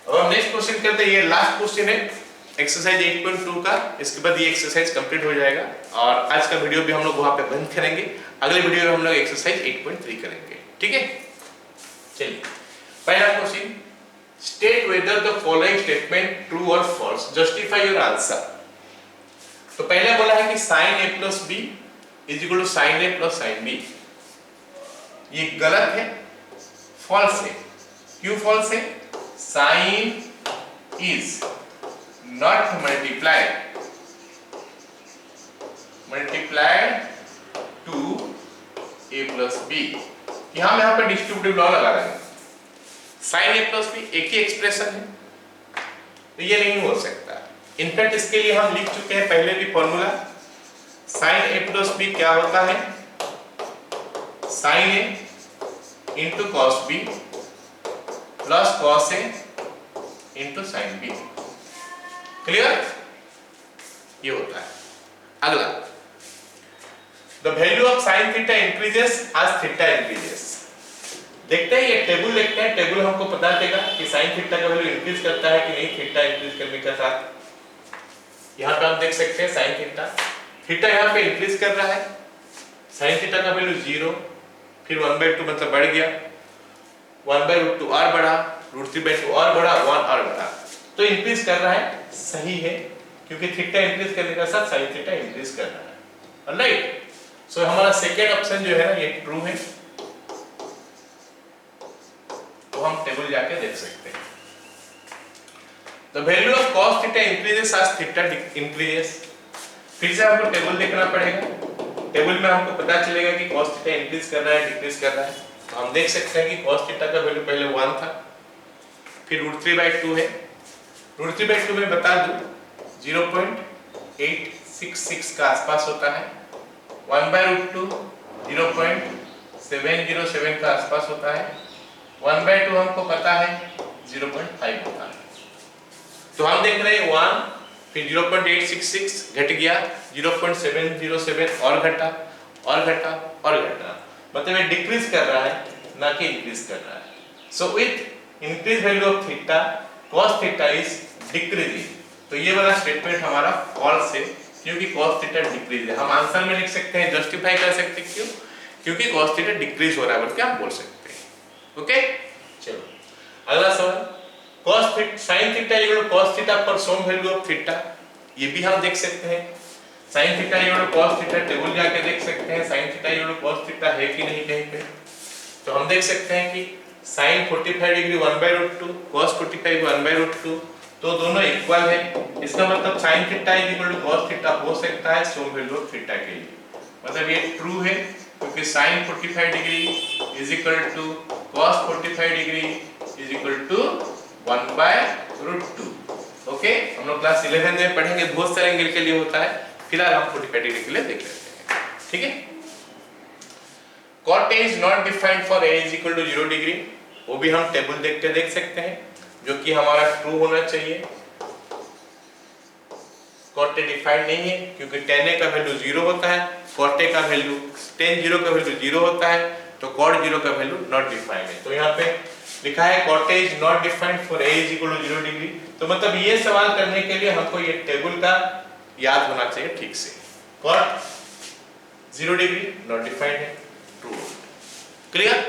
अब हम नेक्स्ट क्वेश्चन करते हैं। ये लास्ट क्वेश्चन है एक्सरसाइज 8.2 का। इसके बाद ये एक्सरसाइज कंप्लीट हो जाएगा और आज का वीडियो भी हम लोग वहां पे बंद करेंगे। अगले वीडियो में हम लोग एक्सरसाइज 8.3 करेंगे, ठीक है? चलिए पहला question, state whether the following statement true और फॉल्स, जस्टिफाई योर आंसर। तो पहले बोला है कि sin a + b = sin a + sin b। ये गलत है, फॉल्स है। क्यों फॉल्स है? sin is not multiplied to a + b। हम यहाँ पे डिस्ट्रीब्यूटिव लॉ लगा रहे हैं। sin a + b एक ही एक्सप्रेशन है, तो ये नहीं हो सकता। इनफैक्ट इसके लिए हम लिख चुके हैं पहले भी फॉर्मूला। sin a + b क्या होता है? sin a × cos b + cos a × sin b। Clear? ये होता है। अगला, the value of sin theta increases as theta increases. देखते हैं, ये टेबल देखते हैं। टेबल हमको पता चलेगा कि sin थीटा का वैल्यू इंक्रीज करता है कि नहीं थीटा इंक्रीज करने के साथ। यहाँ पे आप देख सकते हैं sin थीटा यहाँ पे इंक्रीज कर रहा है। sin थीटा का वैल्यू 0, फिर 1/2 मतलब बढ़ गया, 1/√2 और बढ़ा, √3/2 और बढ़ा, 1 और बढ़ा, तो इंक्रीज कर रहा है। सही है, क्योंकि थीटा इंक्रीज करने के साथ sin थीटा इंक्रीज कर रहा है। ऑलराइट, सो हमारा सेकेंड ऑप्शन जो है ना ये ट्रू है। तो हम टेबल जाके देख सकते हैं। The value of cos theta increases as theta increases. फिर से हमको टेबल देखना पड़ेगा। टेबल में हमको पता चलेगा कि cos थीटा इंक्रीज कर रहा है डिक्रीज कर रहा है। तो हम देख सकते हैं कि cos थीटा का वैल्यू पहले 1 था, फिर √3/2 है। √3/2 में बता दूं 0.866 का आसपास होता है। 1/√2 0.707 का आसपास होता है। 1/2 हमको पता है 0.5 होता है। तो हम देख रहे हैं 1, फिर 0.866 घट गया, 0.707 और घटा और घटा और घटा, मतलब ये डिक्रीज कर रहा है ना कि इंक्रीज कर रहा है। So with increase value of theta cos theta is decreasing. तो ये वाला स्टेटमेंट हमारा फॉल्स है, क्योंकि cos थीटा डिक्रीज है। हम आंसर में लिख सकते हैं, जस्टिफाई कर सकते हैं। क्यों? क्योंकि cos थीटा डिक्रीज हो रहा है बोल के आप बोल सकते हैं। ओके, चलो अगला सवाल, cos theta sin theta = cos theta पर सम वैल्यू ऑफ थीटा। ये भी हम देख सकते हैं। sin theta = cos theta, table जाके देख सकते हैं sin थीटा = cos थीटा है कि नहीं कहीं पे। तो हम देख सकते हैं कि sin 45 डिग्री 1/√2, cos 45 1/√2, तो दोनों इक्वल है। इसका मतलब sin थीटा = cos थीटा हो सकता है सम वैल्यू ऑफ थीटा के लिए। मतलब ये ट्रू है, क्योंकि sin 45 degree = cos 45 degree = 1/√2। Okay, हम लोग क्लास 11 में पढ़ेंगे, बहुत सारे एंगल के लिए होता है। फिलहाल हम 45 डिग्री के लिए देख लेते हैं, ठीक है? cot A is not defined for A = 0 degree. वो भी हम टेबल देख के देख सकते हैं, जो कि हमारा ट्रू होना चाहिए। cot A डिफाइंड नहीं है, क्योंकि tan A का वैल्यू 0 होता है, cot A का वैल्यू tan 0 का वैल्यू 0 होता है, तो cot 0 का वैल्यू नॉट डिफाइंड है। तो यहाँ पे लिखा है cot A is not defined for A = 0 degree. तो मतलब ये सवाल करने के लिए हमको ये टेबल का याद होना चाहिए ठीक से। cot 0 डिग्री नॉट डिफाइंड है, ट्रू वोल्ट। क्लियर?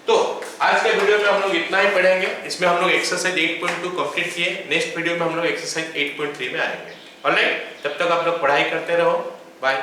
तो आज के वीडियो में हम लोग इतना ही पढ़ेंगे। इसमें हम लोग एक्सरसाइज 8.2 कंप्लीट किए। नेक्स्ट वीडियो में हम लोग एक्सरसाइज 8.3 में आएंगे। ऑलराइट, तब तक आप लोग पढ़ाई करते रहो। बाय।